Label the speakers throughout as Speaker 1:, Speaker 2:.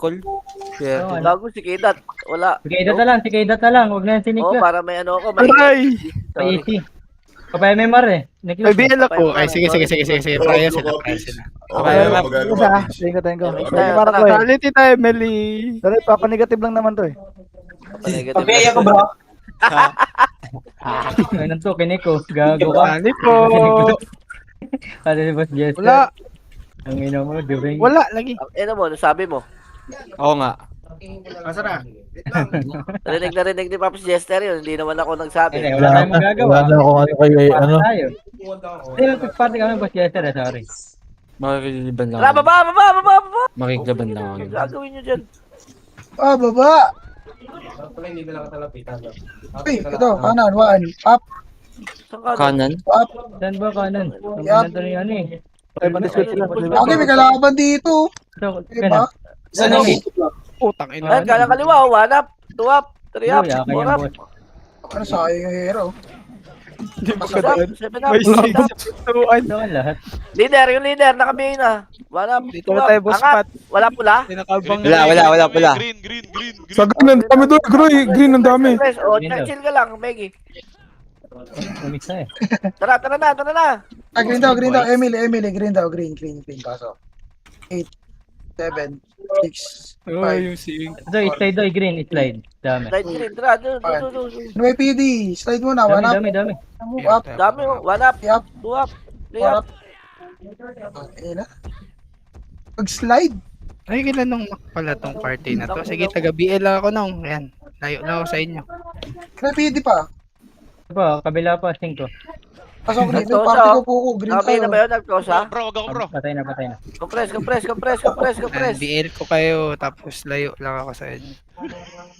Speaker 1: call. Swerte.
Speaker 2: ano?
Speaker 3: Gago si Kidat. Wala.
Speaker 2: Si Kaidat na lang, si Kaidat na lang. Huwag na yung si
Speaker 3: Oo,
Speaker 2: Niklas.
Speaker 3: para may ano ako. May...
Speaker 4: Aray!
Speaker 3: Sorry.
Speaker 2: Pa-easy. Pa-MMR eh.
Speaker 4: May
Speaker 2: Niklas.
Speaker 4: BL ako. Ay, sige. Tayo sila.
Speaker 1: Okay,
Speaker 5: Isa, tingin ko.
Speaker 3: Tayo,
Speaker 5: Pwede para
Speaker 3: tara.
Speaker 5: ko eh.
Speaker 4: Quality tayo, Emily.
Speaker 5: Pero papa-negative lang naman to eh.
Speaker 3: Pabaya ko bro.
Speaker 2: Ano to, kiniko. Gago ka.
Speaker 4: Quality po.
Speaker 2: Ano si Boss Jester?
Speaker 4: Wala.
Speaker 2: Ang ina mo, during.
Speaker 4: Wala, lagi.
Speaker 3: Ano mo, nasabi mo?
Speaker 1: Oo nga.
Speaker 4: Asa na?
Speaker 3: Narinig ni Paps Jester yun. Hindi naman ako nagsabi.
Speaker 2: Wala tayong magagawa.
Speaker 5: Wala na akong ano kayo eh. Ano?
Speaker 2: Tayo. Hindi, mag-party kami Boss Jester sorry.
Speaker 1: Makikiliban lang.
Speaker 3: Tara, baba!
Speaker 1: Makikiliban lang ako.
Speaker 3: Ano gagawin nyo dyan?
Speaker 6: Baba. Uy, ito, kanan, one. Up,
Speaker 3: Saan ka?
Speaker 1: Kanan?
Speaker 6: up.
Speaker 2: Saan ba kanan? Ang
Speaker 6: Yup.
Speaker 2: kanan to ni ano eh.
Speaker 5: Ay, mandiscuss sila.
Speaker 6: Okay, may kalaban dito.
Speaker 2: So,
Speaker 6: Diba?
Speaker 2: Saan
Speaker 6: Ano?
Speaker 2: eh?
Speaker 4: Putang ina.
Speaker 3: Ayan, kanan kaliwa. 1 up, 2 up, 3 up,
Speaker 2: Uy, akin
Speaker 3: 4
Speaker 2: yung
Speaker 3: up,
Speaker 2: boss.
Speaker 6: Ano sayang yung hero?
Speaker 4: Hindi mo
Speaker 3: 6 up,
Speaker 4: kadaan.
Speaker 3: 7 up,
Speaker 4: May
Speaker 3: 8 up.
Speaker 4: 6 tuan.
Speaker 2: Ito ang lahat.
Speaker 3: Leader, yung leader, nakabihin na. 1 up, 2
Speaker 4: Dito
Speaker 3: up.
Speaker 4: na tayo, boss
Speaker 3: Angat.
Speaker 4: Pat.
Speaker 3: Wala pula.
Speaker 4: Tinakabang
Speaker 1: Wala pula.
Speaker 7: Green.
Speaker 5: Sa green, ang dami doon. Green, ang dami.
Speaker 3: Press, o,
Speaker 2: Leader.
Speaker 3: chill ka lang, Meggy.
Speaker 2: Umix na eh.
Speaker 3: Tara na.
Speaker 6: Green daw. Emily, green daw. Green. Pasok. 8, 7, 6, 5.
Speaker 4: Oh, yung sing.
Speaker 2: So, slide doy, green, slide. Dami.
Speaker 3: Light green, tara, doon.
Speaker 6: Ano may PD? Slide mo na, one up.
Speaker 2: Dami.
Speaker 6: Move up.
Speaker 3: Dami, 1 up,
Speaker 6: Yup.
Speaker 3: 2 up, 3
Speaker 6: One
Speaker 3: up.
Speaker 6: up. Ayun na. Pag-slide.
Speaker 4: Ay, kilanong pala tong party na to. Sige, taga-BL ako nung. Ayan. Layo lang ako sa inyo.
Speaker 6: May PD pa.
Speaker 2: Pa, kabila pa, 5.
Speaker 6: Pasok green.
Speaker 3: Nagtosa,
Speaker 6: Yung party
Speaker 3: oh.
Speaker 6: ko po. Green
Speaker 3: Nakabihin na ba
Speaker 6: tayo.
Speaker 3: yun? Nagtosa?
Speaker 7: Bro, wag ako bro.
Speaker 2: Patay na.
Speaker 3: Compress.
Speaker 4: Ayan, BL ko kayo. Tapos layo lang ako sa inyo.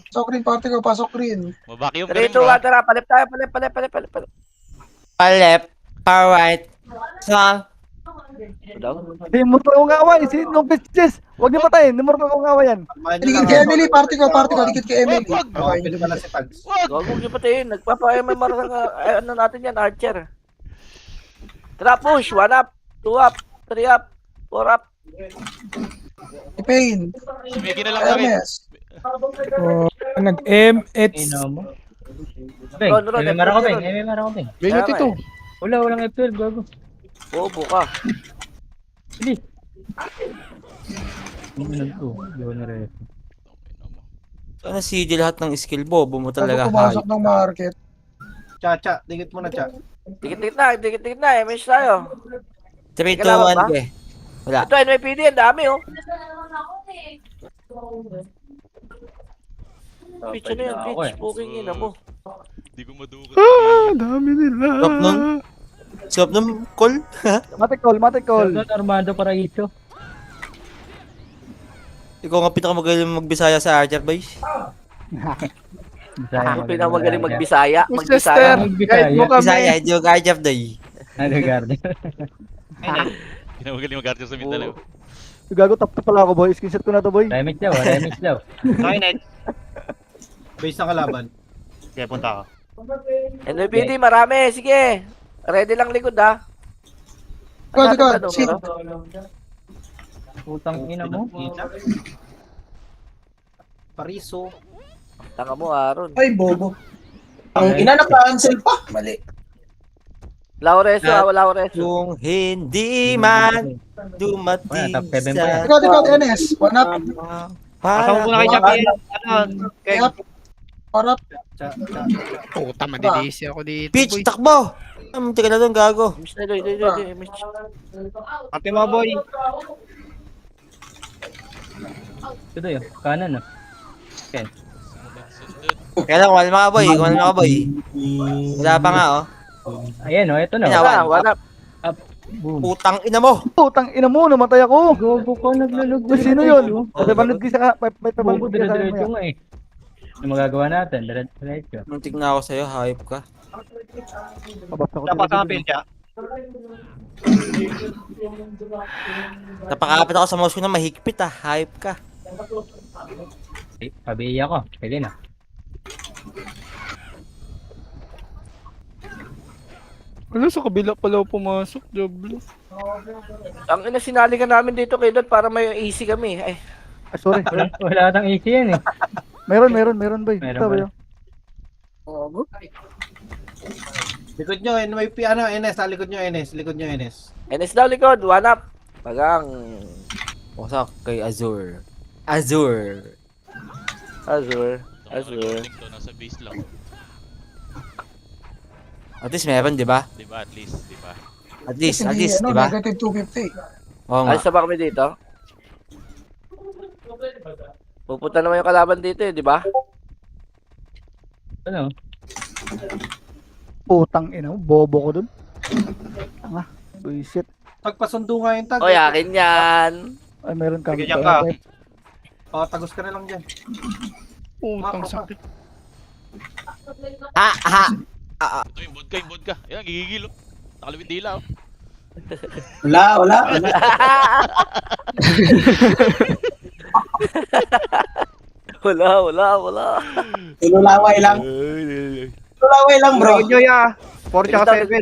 Speaker 6: Pasok green, party ko. Pasok green.
Speaker 7: Mabaki yung
Speaker 3: 3,
Speaker 7: green
Speaker 3: 2,
Speaker 7: bro.
Speaker 3: 1, tara, palip tayo, palip.
Speaker 1: Left, right, sa...
Speaker 5: Si Murto kong away. Si Nobis. Huwag niyo patayin. Si Murto kong away yan.
Speaker 6: Dikit kay Emily, party ko. Dikit kay Emily.
Speaker 7: Wag.
Speaker 6: Okay, hindi pa na si Pags.
Speaker 3: Huwag mong ipatiin. Nagpapa-MMR ano natin yan, Archer. Tara, push. 1 up, 2 up, 3 up, 4 up.
Speaker 6: Pain.
Speaker 7: Sige na lang sa akin.
Speaker 6: Hermes.
Speaker 5: Nag-M-H.
Speaker 2: Ino mo. Beng,
Speaker 3: Ron,
Speaker 2: MMR ako,
Speaker 3: Ron.
Speaker 2: Beng.
Speaker 4: Benot ito.
Speaker 2: Walang F12, gago.
Speaker 3: Bobo ka.
Speaker 2: Hindi. Ano to? Yun na rin.
Speaker 1: Sana CD lahat ng skill. Bobo mo talaga.
Speaker 6: Ako pumasok ng market.
Speaker 8: Cha, dikit mo na, Cha.
Speaker 3: Dikit na. MS tayo.
Speaker 1: 3, 2,
Speaker 3: Kailangan ba?
Speaker 1: 1, eh. Wala.
Speaker 3: Ito, NYPD, ang dami, oh. Pitch na yan, pitch. Puking ina mo.
Speaker 7: Di ko madukot.
Speaker 4: Dami nila.
Speaker 1: Stop nun. Stop nun, call.
Speaker 5: Matic call.
Speaker 2: Don Armando Paraiso.
Speaker 1: Ikaw nga pinakamagaling magbisaya sa Archer, boys.
Speaker 3: Ako pinamagaling magbisaya.
Speaker 4: Boss Chester, guide mo
Speaker 1: Bisaya,
Speaker 4: kami.
Speaker 1: yung Archer day.
Speaker 2: Ano, Garden?
Speaker 7: Pinamagaling mag-archer sa Mindanao.
Speaker 5: Gago, tap pala ako, boy. Screenshot ko na to, boy.
Speaker 2: Remix daw.
Speaker 8: Okay, net. Base ng kalaban. Kaya punta ka.
Speaker 3: NYPD, marami. Sige. Ready lang likod, ha.
Speaker 6: God. Shit.
Speaker 2: Putang ina mo.
Speaker 8: Pariso.
Speaker 3: Tanga mo, Aaron.
Speaker 6: Ay, bobo. Ang ina na-cancel pa. Mali.
Speaker 3: Laureso, Laureso.
Speaker 1: Yung hindi man dumating
Speaker 2: Wala, top seven pa yan.
Speaker 1: sa...
Speaker 6: Ikaw, NS. One up.
Speaker 8: Kasama ko na kay Chapi. Kay
Speaker 6: Up. Four up.
Speaker 4: Puta, madidisi ako dito.
Speaker 1: Pitch,
Speaker 4: boy.
Speaker 1: takbo! Tika na doon, gago.
Speaker 3: Miss na, doy.
Speaker 8: Ate mo, boy.
Speaker 2: Ito yun. Kanan, no?
Speaker 1: Kaya lang, wala mga boy. Wala pa nga, oh.
Speaker 2: Ayan, oh. Ito na.
Speaker 1: Ayan.
Speaker 3: Wala.
Speaker 2: Up. Boom.
Speaker 1: Putang ina mo!
Speaker 5: Putang ina mo, namatay ako.
Speaker 2: Gogo ko, naglalog.
Speaker 5: Sino yun? Kasi banod ka sa... May
Speaker 2: Gogo,
Speaker 5: pabalod ka sa...
Speaker 2: dire-diretso nga eh. Ano magagawa natin? Diretso.
Speaker 1: Muntik na ako sa'yo, hype ka.
Speaker 8: Dapat sa Cha.
Speaker 1: Napakapit ako sa mouse ko na mahigpit, hype ka.
Speaker 2: Pabiya ko. Pwede na.
Speaker 4: Wala, sa kabila pala ako pumasok. Diablo.
Speaker 3: Ang ina, sinali ka namin dito kay Dot para may easy kami. Ay,
Speaker 5: Sorry.
Speaker 2: Wala tang AC yan eh.
Speaker 5: Meron boy.
Speaker 2: Meron
Speaker 5: Ito, boy.
Speaker 2: pala.
Speaker 6: Oh, good.
Speaker 8: Likod nyo, may ano, NS, likod nyo, NS.
Speaker 3: NS daw likod, one up. Bagang.
Speaker 1: Wasak kay Azure. Azure.
Speaker 3: Azure.
Speaker 7: To, nasa base lang.
Speaker 1: At least meron, di ba?
Speaker 7: Di ba? At least, di ba?
Speaker 1: At least,
Speaker 6: Hindi,
Speaker 1: di ba?
Speaker 6: Negative 250.
Speaker 1: Oo nga.
Speaker 3: Alis na ba kami dito? Pupunta naman yung kalaban dito eh, di ba?
Speaker 2: Ano?
Speaker 5: Putang ina mo, bobo ko dun. Tanga. Buisit.
Speaker 8: Tagpasundo nga yung tag.
Speaker 3: Oy, akin yan.
Speaker 5: Ay, meron kami.
Speaker 8: Ganyan ka. Tagos ka na lang dyan.
Speaker 4: Putang sakit.
Speaker 1: Ha! Ha!
Speaker 7: Ito yung vodka. Yan, gigigil oh. Nakalawit dila oh.
Speaker 6: Wala.
Speaker 3: Wala.
Speaker 6: Ilulaway lang. Ilulaway lang, bro.
Speaker 5: Nyo ya. 4 tsaka 7.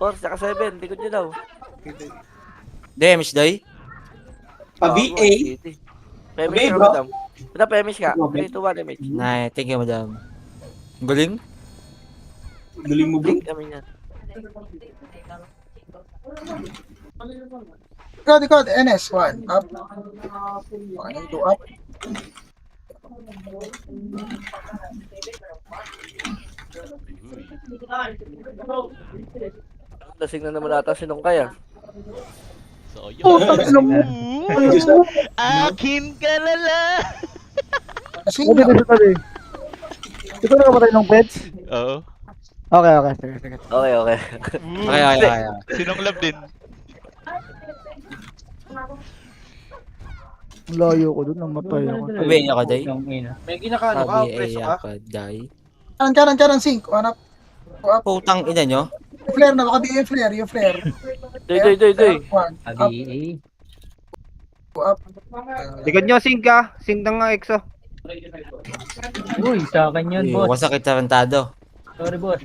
Speaker 3: 4 tsaka 7, likod nyo daw.
Speaker 1: Damage, doy.
Speaker 6: Pa-VA.
Speaker 3: Pemish
Speaker 6: Okay,
Speaker 3: ka,
Speaker 6: bro.
Speaker 3: madam. Madam, pemish ka.
Speaker 6: Okay.
Speaker 3: 3 to 1 damage.
Speaker 1: Nay, thank you, madam. Galing.
Speaker 6: Galing mo, bro.
Speaker 3: Blink kami yan.
Speaker 6: Ikot, NS, 1 up. 1 2 up.
Speaker 3: Lasing na naman ata sinong kaya.
Speaker 7: So, yun.
Speaker 5: Putang ina mo.
Speaker 7: Akin ka na lang.
Speaker 6: Kasi
Speaker 5: Dito, dito. Ito na kamatay ng pets?
Speaker 7: Oo.
Speaker 5: Okay. Sige.
Speaker 3: Okay.
Speaker 1: Okay.
Speaker 7: Sinong love din?
Speaker 5: Ang layo ko dun, namatay ako.
Speaker 1: Uwi ako, day.
Speaker 2: Yung ina.
Speaker 8: May ginakaano ka,
Speaker 1: Sabi,
Speaker 8: preso
Speaker 1: ay
Speaker 8: ka.
Speaker 1: ako, day.
Speaker 6: Kanan, sync. 1 up. 2 up.
Speaker 1: Putang ina nyo.
Speaker 6: Flare na, baka di yung flare.
Speaker 3: Doy.
Speaker 6: 1 up.
Speaker 2: ABA.
Speaker 6: 2 up.
Speaker 5: Likod nyo, sync ka. Sync ng EXO.
Speaker 2: Uy, sa akin yun, boss.
Speaker 1: Wasak kay Tarantado.
Speaker 2: Sorry, boss.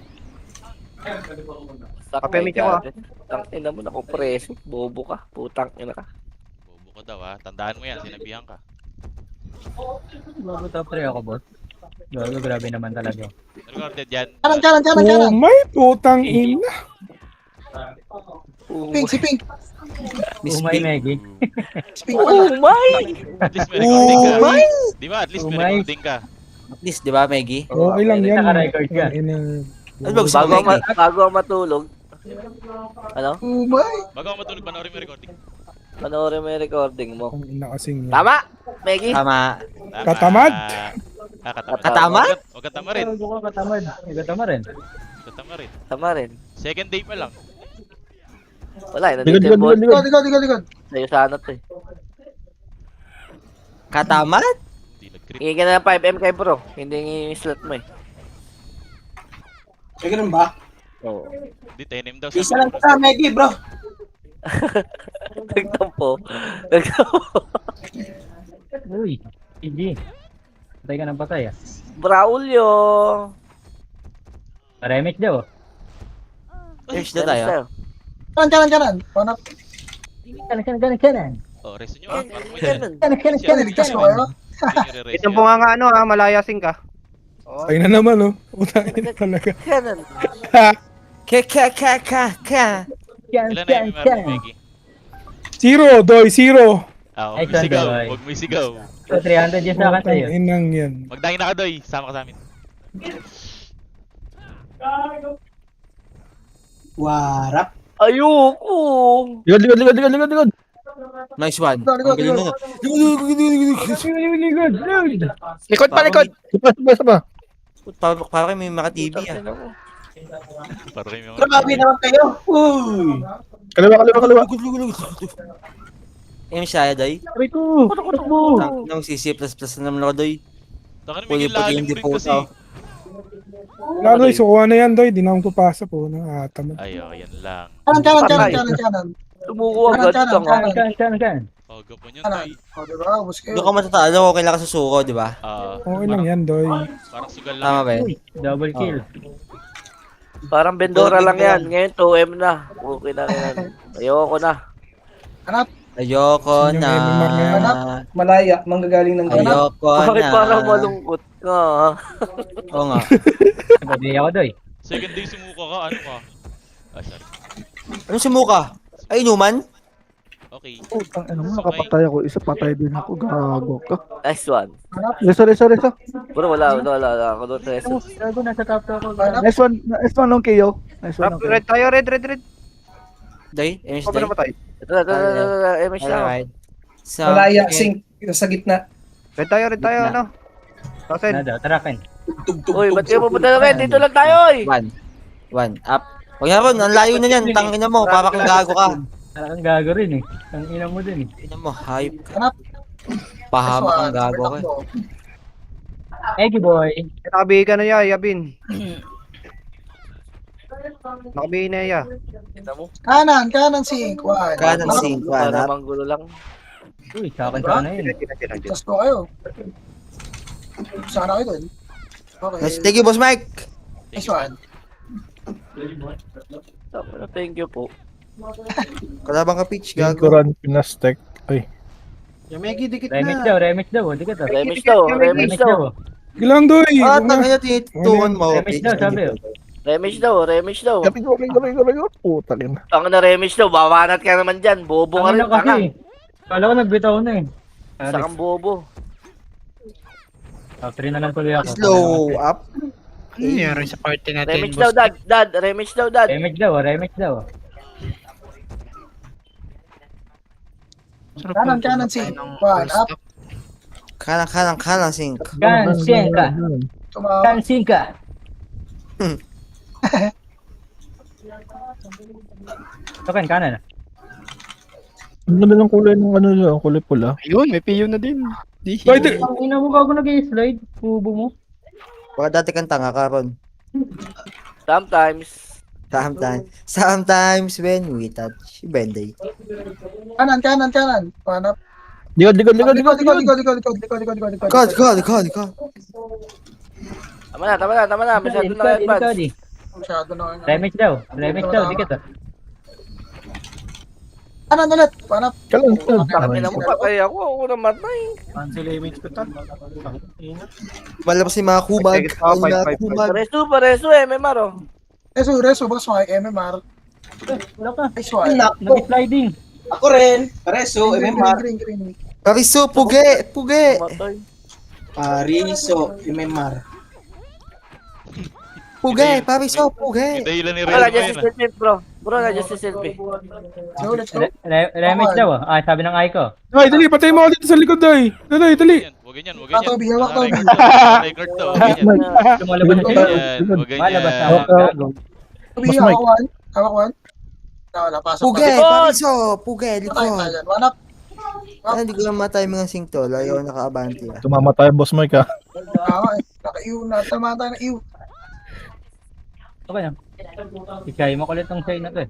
Speaker 3: Papemit ko. Tang ina mo na ko preso. Bobo ka. Putang ina ka.
Speaker 7: Bobo ka daw ha. Tandaan mo yan, sinabihan ka.
Speaker 2: Bago top 3 ako, boss. Gago, grabe naman talaga.
Speaker 7: Recorded yan.
Speaker 6: Kanan.
Speaker 4: my putang ina.
Speaker 6: Pink, si Pink.
Speaker 1: Miss
Speaker 2: Umay,
Speaker 1: Pink.
Speaker 2: Maggie.
Speaker 6: Si Pink
Speaker 3: Oh
Speaker 6: wala.
Speaker 3: my!
Speaker 7: At least may recording ka.
Speaker 6: my!
Speaker 7: Di ba? At least may
Speaker 2: Umay.
Speaker 7: recording ka.
Speaker 1: At least, di ba, Maggie?
Speaker 4: Okay lang yan.
Speaker 2: Naka-record ka.
Speaker 1: Ano ba gusto mo, Maggie?
Speaker 3: Bago ako matulog. Ano?
Speaker 6: Oh my!
Speaker 7: Bago ako matulog, panoorin mo yung recording.
Speaker 3: Panoorin mo yung recording mo.
Speaker 4: Ang ina kasing yan.
Speaker 3: Tama! Maggie?
Speaker 1: Tama.
Speaker 4: Katamad?
Speaker 1: Katamad?
Speaker 7: Huwag katama rin.
Speaker 2: Bago ka katamad. Katama rin.
Speaker 7: Katama rin.
Speaker 3: Tama rin.
Speaker 7: Second day pa lang.
Speaker 3: Wala, nandito yung ball.
Speaker 6: Likod.
Speaker 3: Sa'yo sana to eh.
Speaker 1: Katamad?
Speaker 7: Hindi nag-crit.
Speaker 3: Hingi ka na ng 5M kay bro. Hindi yung slot mo eh.
Speaker 6: Ay, ganun ba?
Speaker 3: Oo.
Speaker 7: Hindi, 10M daw.
Speaker 6: Isa lang sa Maggie, bro.
Speaker 3: Nagtampo.
Speaker 2: Uy, PG. Patay ka ng patay ah.
Speaker 3: Braulio.
Speaker 2: Remix daw.
Speaker 1: Cheers na tayo.
Speaker 6: Kanan. 1 up.
Speaker 2: Kanan.
Speaker 7: Oh, resto nyo. Parang mo yan.
Speaker 6: Niligtas ko kayo.
Speaker 7: Ito
Speaker 5: po nga ano malayasin ka.
Speaker 4: Ay na naman oh. Putang ina talaga.
Speaker 3: Canon.
Speaker 1: Ka.
Speaker 7: Ilan na yung meron, Maggie?
Speaker 4: 0, Doy, 0.
Speaker 7: Ah,
Speaker 2: Ay,
Speaker 7: huwag mo isigaw.
Speaker 2: Sandoy.
Speaker 7: Huwag mo isigaw.
Speaker 2: So, 300 yun sa akin sa'yo.
Speaker 4: Putang inang yan.
Speaker 7: Magdangin na ka, Doy. Sama ka sa amin.
Speaker 6: Warap.
Speaker 3: Ayoko.
Speaker 5: Likod.
Speaker 1: Nice one.
Speaker 6: Likod.
Speaker 1: Ang galing na.
Speaker 5: Likod pa.
Speaker 1: Parang kayo may mga TV ah.
Speaker 7: Para kayo mga...
Speaker 6: Grabe naman kayo. Uy.
Speaker 4: Kaliwa.
Speaker 1: Yung siya, Doy.
Speaker 2: Sabi ko!
Speaker 1: Nang CC++ na naman ako, Doy.
Speaker 7: Taka na
Speaker 1: Pwede
Speaker 7: may lalim
Speaker 1: hindi
Speaker 7: rin
Speaker 1: po
Speaker 7: kasi.
Speaker 4: Wala, Doy, sukuha na yan, Doy. Di na akong papasa po. Nakataman.
Speaker 7: Ay, oh, yan lang.
Speaker 6: Kanan.
Speaker 3: Tumuko agad ka nga.
Speaker 2: Kan.
Speaker 7: Oh, gapo niyan,
Speaker 6: Kanan.
Speaker 7: Doy.
Speaker 6: O, diba? Ubus kayo.
Speaker 1: Doon ka matatalo, okay lang ka sa suko, di ba?
Speaker 4: Okay lang yan, Doy.
Speaker 7: Parang sugal
Speaker 1: Tama
Speaker 7: lang.
Speaker 1: ba yun?
Speaker 2: Double kill.
Speaker 3: Parang Bendora lang yan. Ngayon 2M na. Okay na yan. Ayoko na.
Speaker 1: Ayoko
Speaker 5: Yung
Speaker 1: na.
Speaker 5: MMR na yan.
Speaker 6: Malaya, manggagaling ng ganap.
Speaker 1: Ayoko na.
Speaker 3: Bakit parang malungkot ka?
Speaker 1: Oo nga.
Speaker 2: Sabi ako doy.
Speaker 7: Second day sumuka ka, ano ka? Ah, sorry.
Speaker 1: Ano sumuka? Ay, inuman?
Speaker 7: Okay.
Speaker 5: Putang ina mo, nakapatay ako. Isa patay din ako. Gago ka.
Speaker 3: Nice one.
Speaker 5: Reso.
Speaker 3: Bro, wala ako doon. Reso.
Speaker 2: Gago, nasa top to ako.
Speaker 5: Nice one long KO. Nice one long KO.
Speaker 4: Red tayo, red.
Speaker 1: Day? MS
Speaker 4: Pabalo
Speaker 1: Day?
Speaker 4: pa tayo.
Speaker 3: Ito, MS na.
Speaker 1: Alright. So,
Speaker 6: Malaya,
Speaker 1: okay.
Speaker 6: sink. Sa gitna.
Speaker 4: Red tayo, ano? Tosin.
Speaker 2: Nada, tara Ken.
Speaker 3: Uy, ba't kayo pupunta na rin? Dito lang tayo, oy!
Speaker 1: One. Up. Huwag na ron. Ang layo na yan. Tangina mo. Para kang gago ka.
Speaker 2: Parang gago rin eh. Ang ina mo din eh.
Speaker 1: Tingnan mo. Hype ka.
Speaker 6: Hanap.
Speaker 1: Pahama kang gago ka.
Speaker 2: Eggy boy.
Speaker 4: Nakabihi ka na ya, Yabin. Nakabihi na ya.
Speaker 3: Kita mo?
Speaker 6: Kanan, sink. One.
Speaker 1: Kanan, sink.
Speaker 3: Para
Speaker 1: One. Up.
Speaker 3: namang gulo lang.
Speaker 2: Uy, sa akin sana yun.
Speaker 6: Just ko kayo. Sana kayo dun. Okay.
Speaker 1: Nice. Thank you, Boss Mike.
Speaker 6: Nice one.
Speaker 3: Thank you po.
Speaker 1: Kalabang ka, Peach. Gago.
Speaker 9: Lingkuran, pinastek. Ay.
Speaker 8: Yamegi, dikit
Speaker 2: Remix
Speaker 8: na.
Speaker 2: daw, remix daw. Dikit daw.
Speaker 3: Remix daw, remix
Speaker 2: Remix
Speaker 3: daw.
Speaker 2: daw.
Speaker 9: Gilang doy!
Speaker 1: Ah, tangina. Tinituhan mo.
Speaker 2: Remix daw, sabi.
Speaker 3: Remix daw.
Speaker 9: Gabi ko. Puta kin.
Speaker 3: Ang na remix daw, babanat ka naman dyan. Bobo ka
Speaker 2: Ang
Speaker 3: rin,
Speaker 2: ina kasi.
Speaker 3: tanga.
Speaker 2: Kala ko nagbitaw na eh.
Speaker 3: Isa kang bobo.
Speaker 2: Top 3 na lang tuloy ako.
Speaker 1: Slow up.
Speaker 4: Ano nangyari sa party natin,
Speaker 3: Remix daw, dad. Remix daw, dad.
Speaker 2: Remix daw, remix daw.
Speaker 6: Kanan, sink. One. Up.
Speaker 1: Kanan, sink.
Speaker 2: Gansin ka.
Speaker 6: Tumawa.
Speaker 2: Gansin ka. Token, kanan.
Speaker 9: Ang ganda ng kulay ng ano dyan, kulay pula.
Speaker 4: Ayun, may PU na din.
Speaker 9: Pwede!
Speaker 2: Ang ina mo bago nag-slide. Kubo mo.
Speaker 1: Baka dati kang tanga ka ron.
Speaker 3: Sometimes.
Speaker 1: Sometimes when we touch Benday.
Speaker 6: Kanan. One up.
Speaker 9: Likod!
Speaker 6: Likod.
Speaker 1: God.
Speaker 3: Tama na. Masyado na advance.
Speaker 6: Masyado na.
Speaker 2: Remix daw, dikit daw.
Speaker 6: Kanan ulit. One up.
Speaker 9: Kalang.
Speaker 3: Kami na mo patay ako. Ako namatay.
Speaker 8: Cancel image ko tan.
Speaker 1: Malabas yung mga kumag.
Speaker 3: Pareso, MMR, oh.
Speaker 6: Reso. Boss Mike. MMR.
Speaker 2: Wala ka.
Speaker 6: Nice one.
Speaker 2: Nag-sliding.
Speaker 8: Ako rin. Pareso, MMR.
Speaker 6: Green.
Speaker 1: Pariso, puge.
Speaker 3: Matay.
Speaker 8: Pariso, MMR.
Speaker 1: Pariso, puge.
Speaker 7: Yung dahilan ni
Speaker 3: Wala,
Speaker 7: Red
Speaker 3: just
Speaker 7: ngayon,
Speaker 3: si selfie, bro. Bro, na just si selfie.
Speaker 6: So, let's go.
Speaker 2: Remix daw. Ah, sabi ng Aiko.
Speaker 9: Ay, dali! Patay mo ako dito sa likod, doy! Dali!
Speaker 7: Huwag ganyan.
Speaker 6: Toby, hawak, Toby.
Speaker 7: Record to, huwag ganyan.
Speaker 2: Lumalabas na
Speaker 7: Huwag
Speaker 2: siya.
Speaker 7: ganyan, huwag
Speaker 2: Malabas na
Speaker 7: ganyan.
Speaker 2: ako. Gago.
Speaker 6: Toby,
Speaker 9: Boss Mike.
Speaker 6: hawak one. Wala, pasok.
Speaker 1: Puge, pariso, puge,
Speaker 6: Patay
Speaker 1: likod.
Speaker 6: tayo. One up.
Speaker 1: Hindi ko lang matay mga sing to. Ayaw naka-abante.
Speaker 9: Tumama tayo, Boss Mike, ha?
Speaker 6: Naka-iw na. Tama tayo na iw.
Speaker 2: Okay lang. Ikay mo kulit ng say na to eh.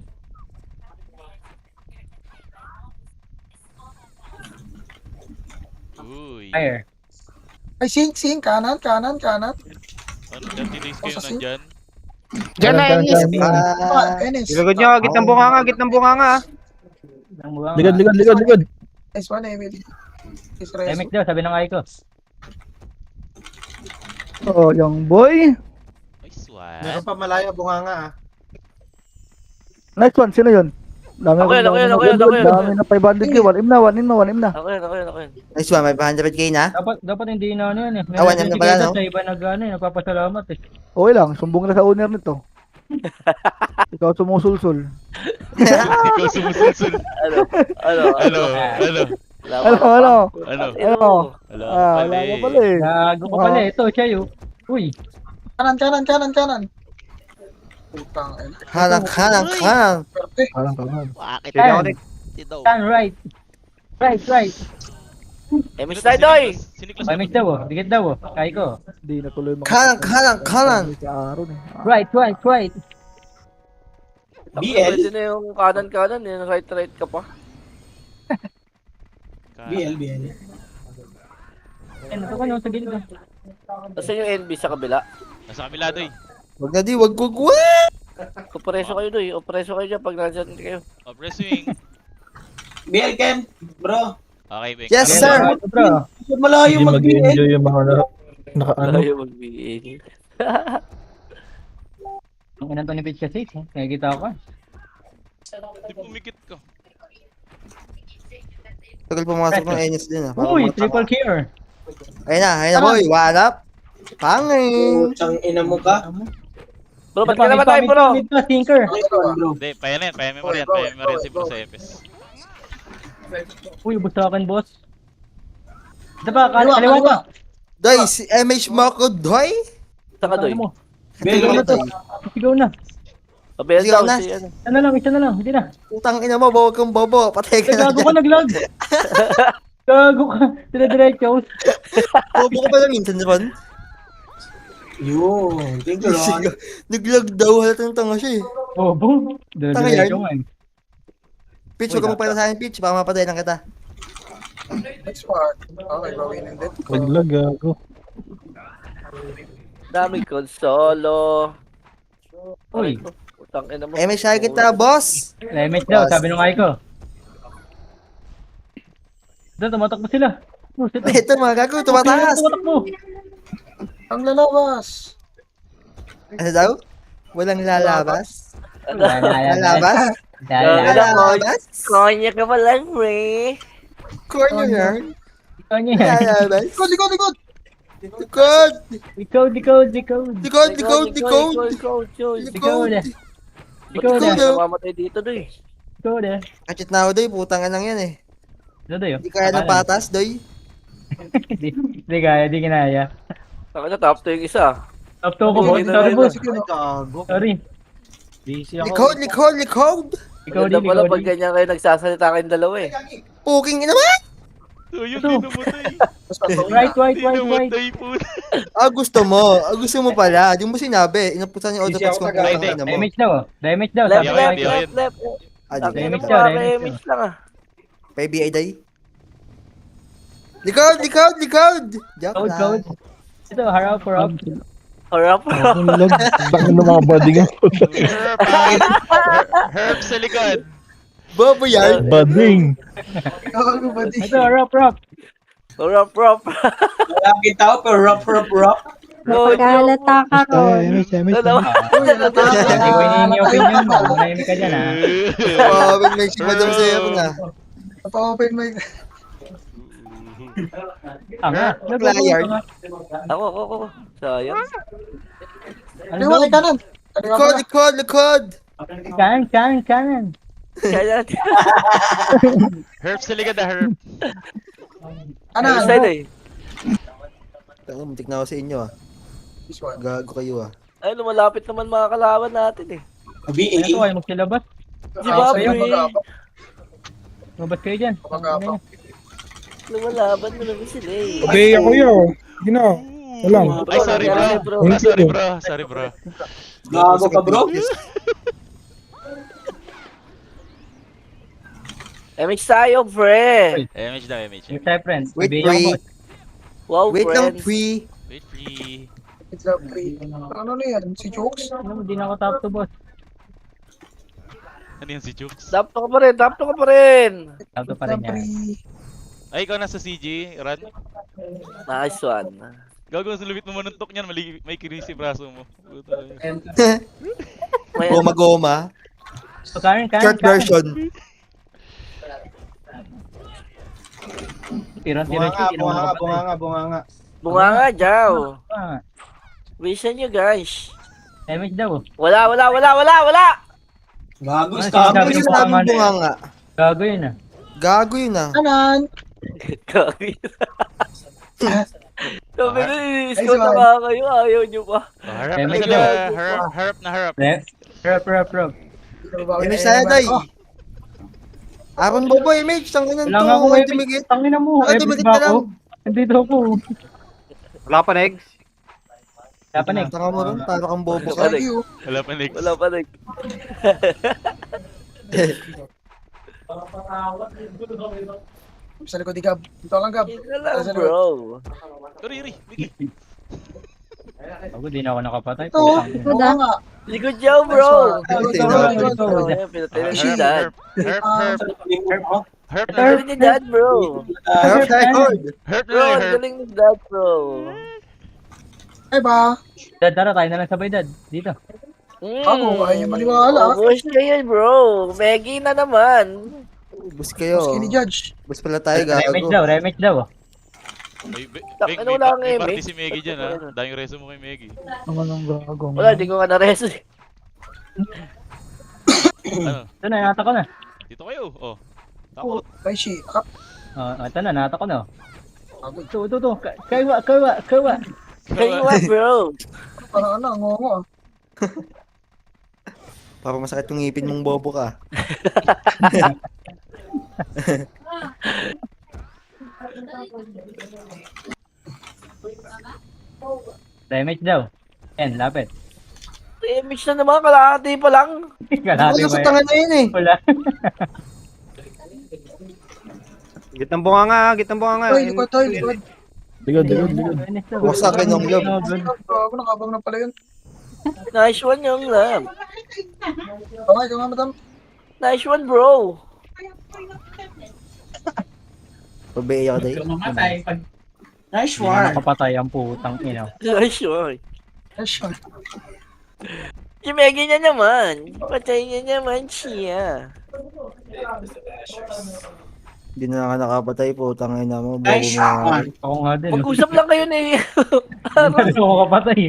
Speaker 7: Uy.
Speaker 2: Fire.
Speaker 6: Ay, sink. Kanan.
Speaker 7: Ano, 30 days kayo nandyan?
Speaker 4: Diyan na, Enis.
Speaker 6: Enes.
Speaker 4: Ilagod nyo, gitnang bunganga.
Speaker 9: Likod!
Speaker 6: Nice one, Emily.
Speaker 2: Remix daw, sabi ng Aiko.
Speaker 5: Oh, young boy.
Speaker 7: Nice one.
Speaker 8: Meron pa malaya bunganga ah.
Speaker 5: Nice one. Sino yun? Dami
Speaker 3: Ako yun.
Speaker 5: Dami na 500k. 1M na.
Speaker 3: Ako yun.
Speaker 1: Nice one, may 500k na.
Speaker 2: Dapat hindi na ano yun eh.
Speaker 1: Awan yan na pala, no?
Speaker 2: Sa iba nagpapasalamat eh.
Speaker 5: Okay lang. Sumbong na sa owner nito. Ikaw sumusulsul.
Speaker 7: Ikaw sumusulsul.
Speaker 3: Ano?
Speaker 5: Ano?
Speaker 1: Wala
Speaker 5: ko pala eh.
Speaker 2: Gago ko pala ito, siya yun. Uy,
Speaker 6: Kanan. Putang ina.
Speaker 1: Kanan.
Speaker 6: Perte.
Speaker 9: Parang kalan.
Speaker 2: turn right. Right.
Speaker 3: MS Slidoy!
Speaker 7: Siniklas
Speaker 2: Remix daw oh, dikit daw oh. Aiko.
Speaker 5: Hindi na tuloy
Speaker 1: Kanan.
Speaker 5: Si Aaron eh.
Speaker 2: Right.
Speaker 3: Pwede na yung kanan, yung right ka pa.
Speaker 8: BL.
Speaker 2: Ano to ka no, sa gilid.
Speaker 3: Kasi yung NB sa kabila.
Speaker 7: Nasa kabila doy.
Speaker 1: Wag na di, wag.
Speaker 3: Opreso kayo doy. Opreso kayo dyan pag nandyan kayo.
Speaker 7: Press swing.
Speaker 8: BL Ken, bro.
Speaker 7: Okay, Beng.
Speaker 1: Yes, sir.
Speaker 2: Ito, bro.
Speaker 8: Malayo
Speaker 9: Hindi
Speaker 8: mag-BL.
Speaker 9: mag-enjoy yung mga naka-ano.
Speaker 3: Ayaw mag-BL.
Speaker 2: Ang inang to ni Pitch kasi, nakikita ko.
Speaker 7: Di pumikit ka.
Speaker 1: Tagal pumasok ng Enes din ah.
Speaker 2: Uy, triple cure.
Speaker 1: Ayun na boy. One up. Pangin.
Speaker 8: Putang ina mo ka.
Speaker 3: Bro, ba't ka namatay, bro?
Speaker 2: Mid pa, sinker.
Speaker 8: Okay ka, bro.
Speaker 7: Hindi, payanin mo rin. Payanin mo rin si Bro sa Epes.
Speaker 2: Uy, ubos sa akin, boss. Ito pa, kaliwa pa.
Speaker 1: Doy, si MH Marco Doy.
Speaker 3: Saan ka, Doy?
Speaker 2: Ano mo?
Speaker 8: BL
Speaker 1: Doy.
Speaker 2: Sigaw na.
Speaker 3: Pabel
Speaker 1: Sigaw
Speaker 3: daw
Speaker 1: na.
Speaker 3: si ano.
Speaker 2: Isa na lang, hindi na.
Speaker 1: Utang ina mo, bawag kang bobo. Patay ka na
Speaker 2: Gago
Speaker 1: dyan.
Speaker 2: ka, naglag. Gago ka. Dire-diretso.
Speaker 1: Bobo ka pa lang minsan, Ron.
Speaker 8: Yun. Thank you, Ron.
Speaker 1: Naglag daw, halatang tanga siya eh.
Speaker 2: Bobo. Dire-diretso nga eh.
Speaker 1: Pitch, huwag ka magpala sa akin, Pitch. Baka mapatay lang kita.
Speaker 6: Next part. Okay, gawin din.
Speaker 9: Naglag ako.
Speaker 3: Daming konsolo.
Speaker 2: Uy,
Speaker 3: Utang ina mo.
Speaker 1: MH siya kita, boss.
Speaker 2: lemit daw, sabi nung ay ko. Doon, tumatakbo sila. Oh, shit.
Speaker 1: Ito mga gago, tumataas.
Speaker 2: Tumatakbo.
Speaker 6: Ang lalabas.
Speaker 1: Ano daw? Walang lalabas?
Speaker 2: Lalabas.
Speaker 1: Lalabas? Lalabas?
Speaker 3: Konya ka pa lang, pre.
Speaker 1: Corner yarn?
Speaker 2: Ikaw niya yan.
Speaker 1: Lalabas?
Speaker 6: Likod, likod, likod.
Speaker 1: Likod!
Speaker 2: Likod.
Speaker 1: Likod, likod, likod!
Speaker 2: Likod. Likod.
Speaker 1: Likod.
Speaker 3: Namamatay dito, Doy.
Speaker 2: Likod eh.
Speaker 1: Kachit na ako, Doy. Putangan lang yan eh.
Speaker 2: Dodo yun.
Speaker 1: Hindi kaya ng patas, Doy.
Speaker 2: Hindi kaya, di kinaya.
Speaker 3: Saka na, top 2 yung isa.
Speaker 2: Top 2 ko, boss. Sorry, boss.
Speaker 8: Gago.
Speaker 2: Sorry.
Speaker 8: Busy ako.
Speaker 1: Likod, likod, likod!
Speaker 2: Ikaw
Speaker 3: Maganda
Speaker 2: di,
Speaker 3: pala
Speaker 2: ikaw
Speaker 3: pag
Speaker 2: di.
Speaker 3: ganyan kayo nagsasalita kayong dalawa eh.
Speaker 1: Puking ina naman!
Speaker 7: So, yun,
Speaker 2: Ito.
Speaker 7: dinamatay.
Speaker 2: Right.
Speaker 7: Dinamatay po.
Speaker 1: Gusto mo. Gusto mo pala. Di mo sinabi. Inapusan yung auto
Speaker 8: Busy
Speaker 1: text
Speaker 8: ako
Speaker 1: kung
Speaker 8: tagay.
Speaker 1: putang ina mo.
Speaker 2: Damage daw. Damage daw.
Speaker 3: Left,
Speaker 2: Sabi ko
Speaker 3: left,
Speaker 2: nga.
Speaker 7: Yun.
Speaker 3: left, left.
Speaker 1: Ah,
Speaker 3: Ang
Speaker 1: di
Speaker 3: ina
Speaker 2: Damage
Speaker 3: mo,
Speaker 2: daw,
Speaker 3: pare,
Speaker 2: damage
Speaker 3: image lang ah.
Speaker 1: Pa BI day. Likod, likod, likod! Joke
Speaker 2: Code,
Speaker 1: lang.
Speaker 2: code. Ito, harap, harap.
Speaker 3: Harap, harap.
Speaker 9: Ang lag. Bakit ng mga body nga.
Speaker 7: Herb sa likod.
Speaker 1: Bobo yan.
Speaker 9: Bading.
Speaker 6: Gago ba di?
Speaker 2: Ito, harap, harap.
Speaker 3: Harap, harap.
Speaker 8: Lagi tao pero rough.
Speaker 10: Napag-alata ka ron.
Speaker 3: Dalawa.
Speaker 2: Hindi ko hinihingi opinion mo. Manahimik ka dyan, ha?
Speaker 1: Bobo, may si Madam Zero na.
Speaker 6: Napa-open mic.
Speaker 2: Tanga.
Speaker 1: Flyard.
Speaker 3: Ako. Sayang.
Speaker 2: Ano
Speaker 6: Kaliwa,
Speaker 2: daw?
Speaker 6: kanan.
Speaker 1: Likod, likod, likod!
Speaker 2: Kanan.
Speaker 3: Kaya
Speaker 7: Herb sa likod na herb.
Speaker 3: ano
Speaker 6: Kanan.
Speaker 3: side eh.
Speaker 1: Tanga, muntik na ako sa inyo ah.
Speaker 6: This one.
Speaker 1: Gago kayo ah.
Speaker 3: Ay, lumalapit naman mga kalaban natin eh.
Speaker 8: BA.
Speaker 2: Ito kayo magsilabas.
Speaker 3: Di ba,
Speaker 2: kayo,
Speaker 3: pre?
Speaker 2: Mabas kayo dyan.
Speaker 6: Kapag-apak.
Speaker 3: Lumalaban na naman sila eh.
Speaker 9: Obey ako yun. Gino. Walang.
Speaker 7: Ay, sorry bro. Sorry bro.
Speaker 8: Gago ka, bro.
Speaker 3: MH tayo, pre.
Speaker 7: MH daw, MH.
Speaker 2: Yung tayo, friend.
Speaker 1: Wait,
Speaker 2: Sabihin
Speaker 1: pre.
Speaker 2: mo.
Speaker 3: Wow,
Speaker 1: Wait lang,
Speaker 3: friends.
Speaker 1: pre.
Speaker 7: Wait, free.
Speaker 6: It's a free. Ano na yan? Si Jokes?
Speaker 2: Ano mo, di na ako top to, boss.
Speaker 7: Ano yan si Jukes?
Speaker 3: Tap to ka pa rin.
Speaker 2: Top to pa rin yan.
Speaker 6: Free.
Speaker 7: Ay, ikaw nasa CG, Ran.
Speaker 3: Nice one.
Speaker 7: Gagawin sa lumit mo manuntok niyan, may kinis si braso mo. Puta.
Speaker 3: May
Speaker 1: Goma-goma.
Speaker 2: So, kanan.
Speaker 1: Short version.
Speaker 2: Tiran-tiran siya. Hindi naman makapatay.
Speaker 8: Bunganga.
Speaker 3: bunga nga, Jaw.
Speaker 2: Ah,
Speaker 3: Vision nyo, guys.
Speaker 2: damage daw.
Speaker 3: Wala.
Speaker 8: Gago,
Speaker 2: Ano
Speaker 8: scam.
Speaker 2: sinasabi
Speaker 1: Ano
Speaker 2: ng
Speaker 1: sinasabing
Speaker 2: pangalan?
Speaker 1: bunga nga?
Speaker 2: Gago yun, ah.
Speaker 1: Gago yun ah.
Speaker 6: Kanan.
Speaker 3: Kami. Sabi na,
Speaker 6: Nice
Speaker 3: i-scout na
Speaker 6: one.
Speaker 3: nga kayo. Ayaw nyo pa.
Speaker 7: Harap
Speaker 2: Damage
Speaker 7: na sila.
Speaker 2: daw.
Speaker 7: Harap na harap.
Speaker 2: Rap.
Speaker 1: Image tayo, Doy. Aron bobo, image. Tangin
Speaker 2: Wala
Speaker 1: to.
Speaker 2: nga ako,
Speaker 1: Hindi
Speaker 2: Epic.
Speaker 1: dumigit.
Speaker 2: Tangina mo.
Speaker 1: Ah,
Speaker 2: Epic
Speaker 1: dumikit
Speaker 2: ba
Speaker 1: na lang.
Speaker 2: ako? Nandito ako.
Speaker 5: Wala pa next.
Speaker 2: Dapat next.
Speaker 1: Tanga mo ron. Para kang bobo ka.
Speaker 6: Thank you.
Speaker 7: Wala pa next.
Speaker 3: Wala pa rin.
Speaker 6: Sa likod ni Gab. Dito lang, Gab.
Speaker 3: Yun na lang, bro.
Speaker 7: Riri, Vicky.
Speaker 2: Ako, di na ako nakapatay.
Speaker 6: Ito. Bunga nga.
Speaker 3: Likod Jaw, bro.
Speaker 1: Ito,
Speaker 2: ito.
Speaker 3: Ayan, pinatay na si Dad.
Speaker 7: Herb.
Speaker 8: Herb.
Speaker 7: Herp
Speaker 2: Ito,
Speaker 7: na,
Speaker 3: Galing ni Dad, bro.
Speaker 1: Herb record.
Speaker 7: herp
Speaker 3: Bro,
Speaker 7: na,
Speaker 3: ang
Speaker 7: herp.
Speaker 3: galing ni Dad, bro.
Speaker 6: Ay ba?
Speaker 2: Dad, tara tayo na lang sabay, Dad. Dito.
Speaker 6: Ako, ayaw niyo maniwala.
Speaker 3: Ubus kayo, bro. Meggy na naman.
Speaker 1: Bus kayo.
Speaker 6: Mas kini Judge.
Speaker 1: Bus pala tayo,
Speaker 2: Rematch
Speaker 1: gago.
Speaker 2: daw, rematch daw.
Speaker 7: Ay,
Speaker 3: Tak, ano lang
Speaker 7: may
Speaker 3: eh,
Speaker 7: party
Speaker 3: Meg?
Speaker 7: si Meggy dyan, ha? Daming reso mo kay Meggy.
Speaker 9: Ang anong gago.
Speaker 3: Wala, di ko nga na-reso.
Speaker 7: Ano?
Speaker 2: Ito na, nata ko na.
Speaker 7: Dito kayo. Oh. Takot.
Speaker 6: Ay, shit. Ah,
Speaker 2: Ito na, nata ko na.
Speaker 6: agad.
Speaker 2: Ito. Kaiwa.
Speaker 3: Kayo nga, bro.
Speaker 6: Parang ano, ngongo ah.
Speaker 1: Para masakit yung ngipin mong bobo ka.
Speaker 2: Rematch daw. Yan, lapit.
Speaker 3: Image na naman, kalahati pa lang.
Speaker 2: Kalahati
Speaker 1: Ano
Speaker 2: ba
Speaker 1: sa
Speaker 2: yan?
Speaker 1: tangan na yun eh.
Speaker 2: Wala.
Speaker 5: Gitang bunga nga.
Speaker 6: Ay, likod tayo, likod.
Speaker 9: Ligod.
Speaker 1: Wasak yun ang loob.
Speaker 6: Ako, nakabang na pala yun.
Speaker 3: Nice one yung love.
Speaker 6: Okay, ikaw nga, madam.
Speaker 3: Nice one, bro.
Speaker 1: Pabay ako dahil.
Speaker 6: Nice
Speaker 2: Hindi na nakapatay ang putang ina.
Speaker 3: Nice one.
Speaker 6: Nice one.
Speaker 3: Si Meggy niya naman. Patay niya naman siya.
Speaker 1: Hindi na nga nakapatay po. Tangin na mo. Bobo mo nga.
Speaker 2: Ako nga din.
Speaker 3: Mag-usap lang kayo ni...
Speaker 2: Hindi ako kapatay.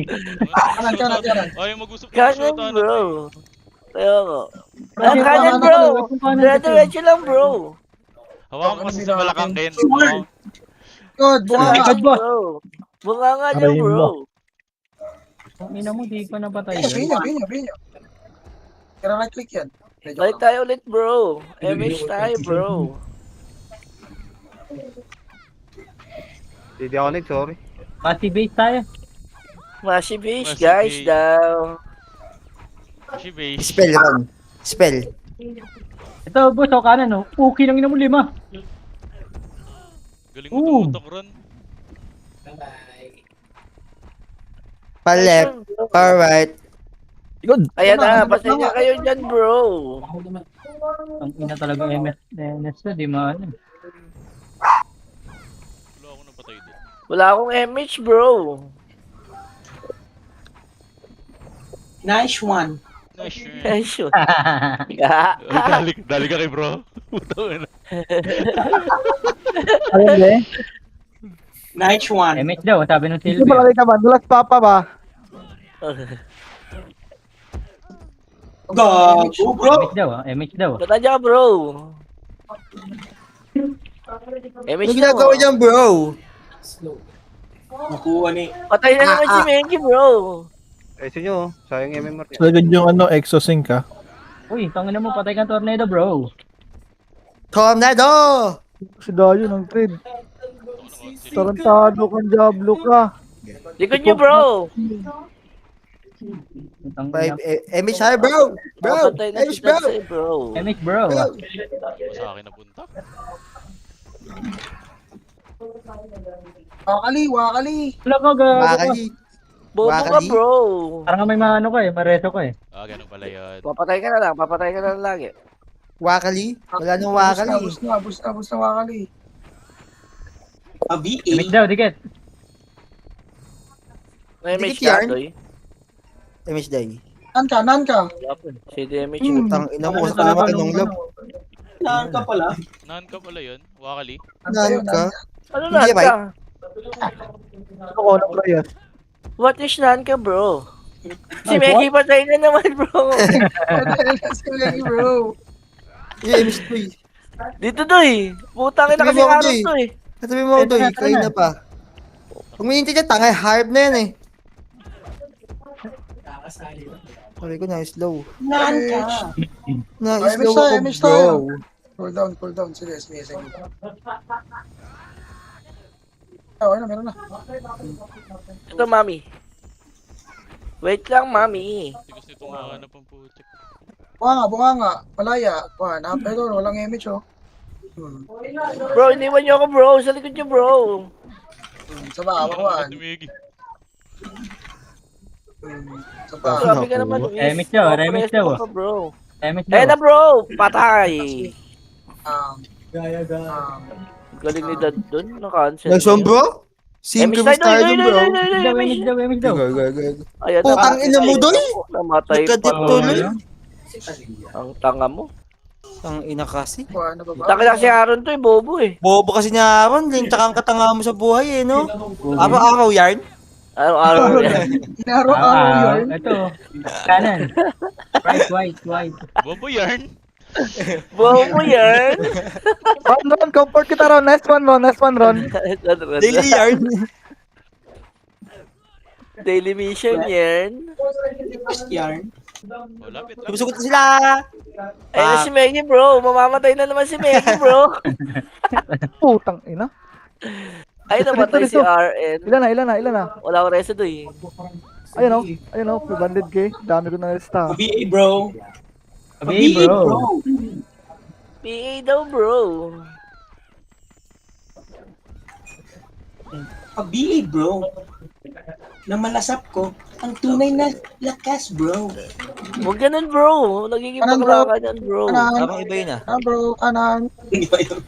Speaker 6: Kanan.
Speaker 7: Ay, mag-usap
Speaker 3: Kanan,
Speaker 7: ano?
Speaker 3: bro. Kaya ko. Kanan, bro. Diretso lang, bro.
Speaker 7: Hawakan mo kasi sa balakang, Ken. Oh.
Speaker 6: Good, bunga nga.
Speaker 2: Likod, boss.
Speaker 3: Bro. Bunga nga niyo,
Speaker 9: Arayin
Speaker 3: bro.
Speaker 9: mo.
Speaker 2: Ang ina mo, di ko napatay
Speaker 6: Binyo. Kaya right click yan. Medyo
Speaker 3: Balik tayo ulit, bro. MH tayo, bro.
Speaker 5: Hindi ako sorry.
Speaker 2: Pati base tayo.
Speaker 3: Massive base,
Speaker 7: Massive
Speaker 3: guys,
Speaker 7: base.
Speaker 3: daw.
Speaker 7: She base.
Speaker 1: Spell Ron. Spell.
Speaker 2: Ito, boss, ako kanan, no? Okay lang ina mo 5.
Speaker 7: Galing mo tumutok, Ron.
Speaker 1: Pa left. Pa right.
Speaker 3: Ayan na, pasensya kayo dyan, bro.
Speaker 2: Ang ina talaga MS na, di maano.
Speaker 7: Wala ako napatay doon.
Speaker 3: Wala akong MH, bro.
Speaker 7: Nice one.
Speaker 3: Nice yun.
Speaker 7: Ay, dali ka kay bro. Puto na.
Speaker 9: Ayun eh.
Speaker 2: MH daw, sabi ng
Speaker 5: Hindi
Speaker 2: Silvio.
Speaker 5: malaki ka ba? Dulas papa ba?
Speaker 2: MH daw, MH daw.
Speaker 3: Ba't nandiyan ka, bro? MH
Speaker 1: Ano ginagawa
Speaker 3: daw.
Speaker 1: dyan, bro?
Speaker 3: Patay na naman si Menji, bro.
Speaker 5: Eh, sinyo, sayang MMR niya.
Speaker 9: Sagad yung ano, exosync ka.
Speaker 2: Uy, tangin na mo, patay kang tornado, bro.
Speaker 1: Tornado!
Speaker 5: Si Dayo ng trade. Tarantado kang Diablo ka.
Speaker 3: Likod niyo, bro.
Speaker 2: Tangin na.
Speaker 1: MH tayo, bro! Bro!
Speaker 3: Patay na
Speaker 1: MH,
Speaker 3: si
Speaker 1: bro!
Speaker 3: Tatsay, bro.
Speaker 2: MH, bro.
Speaker 1: Bro!
Speaker 7: Sa akin napunta.
Speaker 6: Wakali.
Speaker 2: Wala ka, gago ka.
Speaker 1: Bakali.
Speaker 3: Bobo ka,
Speaker 1: Wakali.
Speaker 3: bro.
Speaker 2: Parang may maano ka eh, mareso ka eh.
Speaker 7: Ah, ganun pala yun.
Speaker 3: Papatay ka na lang lagi.
Speaker 1: Wakali? Wala nang wakali.
Speaker 6: Bus na wakali.
Speaker 2: MH daw, dikit.
Speaker 3: May MH
Speaker 1: Dikit
Speaker 3: ka,
Speaker 1: yarn.
Speaker 3: Doy.
Speaker 1: MH day.
Speaker 6: Nan ka.
Speaker 3: Wala po. Si DMH.
Speaker 1: Putang ina mo, sa naman ng loob.
Speaker 7: Naan ka pala yun? Wakali?
Speaker 1: Nan ka?
Speaker 3: Ano
Speaker 1: Hindi,
Speaker 3: nan ka?
Speaker 5: Ako, ng players.
Speaker 3: What is nan ka, bro? Si Meggy patay na naman, bro.
Speaker 6: Sige, bro.
Speaker 1: Yung MH day.
Speaker 3: Dito, Doy. Putangin na
Speaker 1: Sabi
Speaker 3: kasi
Speaker 1: mo ako,
Speaker 3: aros
Speaker 1: Doy.
Speaker 3: to eh.
Speaker 1: Sabi mo ako, Doy. Kain na pa. Kung minintay dyan, tangay harp na yan eh. Sabi ko, na-slow. Na-slow ako,
Speaker 6: MH
Speaker 1: bro.
Speaker 6: tayo. Cool down. Sige. Okay na, meron na.
Speaker 3: Ito, mami. Wait lang, mami.
Speaker 7: Tigas nitong mga pang putik.
Speaker 6: Bunga nga. Malaya. Pero walang image, oh.
Speaker 3: Bro, iniwan niyo ako, bro. Sa likod niyo, bro.
Speaker 6: Sa bakawan.
Speaker 7: Ito, Meggy.
Speaker 6: Sa bakawan.
Speaker 3: Grabe ka naman.
Speaker 2: MH daw, MH daw.
Speaker 3: Bro.
Speaker 2: MH
Speaker 3: Eh
Speaker 2: daw.
Speaker 3: na, bro. Patay. Galing ni Dad doon. Na-cancel.
Speaker 1: Next one, bro? Sim,
Speaker 3: Emish
Speaker 1: kamusta tayo dun, bro?
Speaker 2: Image daw.
Speaker 3: Ayan,
Speaker 1: Putang ina mo, Doy!
Speaker 3: Namatay pa.
Speaker 1: Nagkadip tuloy.
Speaker 3: Ang tanga mo.
Speaker 1: Ang ina kasi.
Speaker 6: Ano ba ba?
Speaker 3: Taka lang si Aaron to bobo eh.
Speaker 1: Bobo kasi niya Aaron, din tsaka ang katanga mo sa buhay no? Araw-araw yarn.
Speaker 3: Araw-araw yan.
Speaker 6: Inaro-aro yun.
Speaker 2: Ito. Kanan. White.
Speaker 7: Bobo yarn.
Speaker 3: Bobo yan.
Speaker 5: Ron, comfort kita, Ron. Next one, Ron.
Speaker 1: Daily yarn.
Speaker 3: Daily mission yan.
Speaker 7: Oh, lapit.
Speaker 1: Sumusugot na sila.
Speaker 3: Ayun na si Meggy bro. Mamamatay na naman si Meggy bro.
Speaker 5: Putang ina.
Speaker 3: Ay, namatay si RN.
Speaker 5: Ilan na?
Speaker 3: Wala akong reso doon eh.
Speaker 5: Ayun o, 200k. Dami ko na lista.
Speaker 8: BA bro.
Speaker 2: Okay, bro.
Speaker 3: PA daw bro.
Speaker 8: BA bro. Na malasap ko, ang tunay na lakas bro.
Speaker 3: Huwag ganun bro. Nagiging
Speaker 6: Kanan, bro.
Speaker 3: bakla ka dyan bro.
Speaker 6: Kanan.
Speaker 1: Parang iba yun ah.
Speaker 6: Bro, kanan.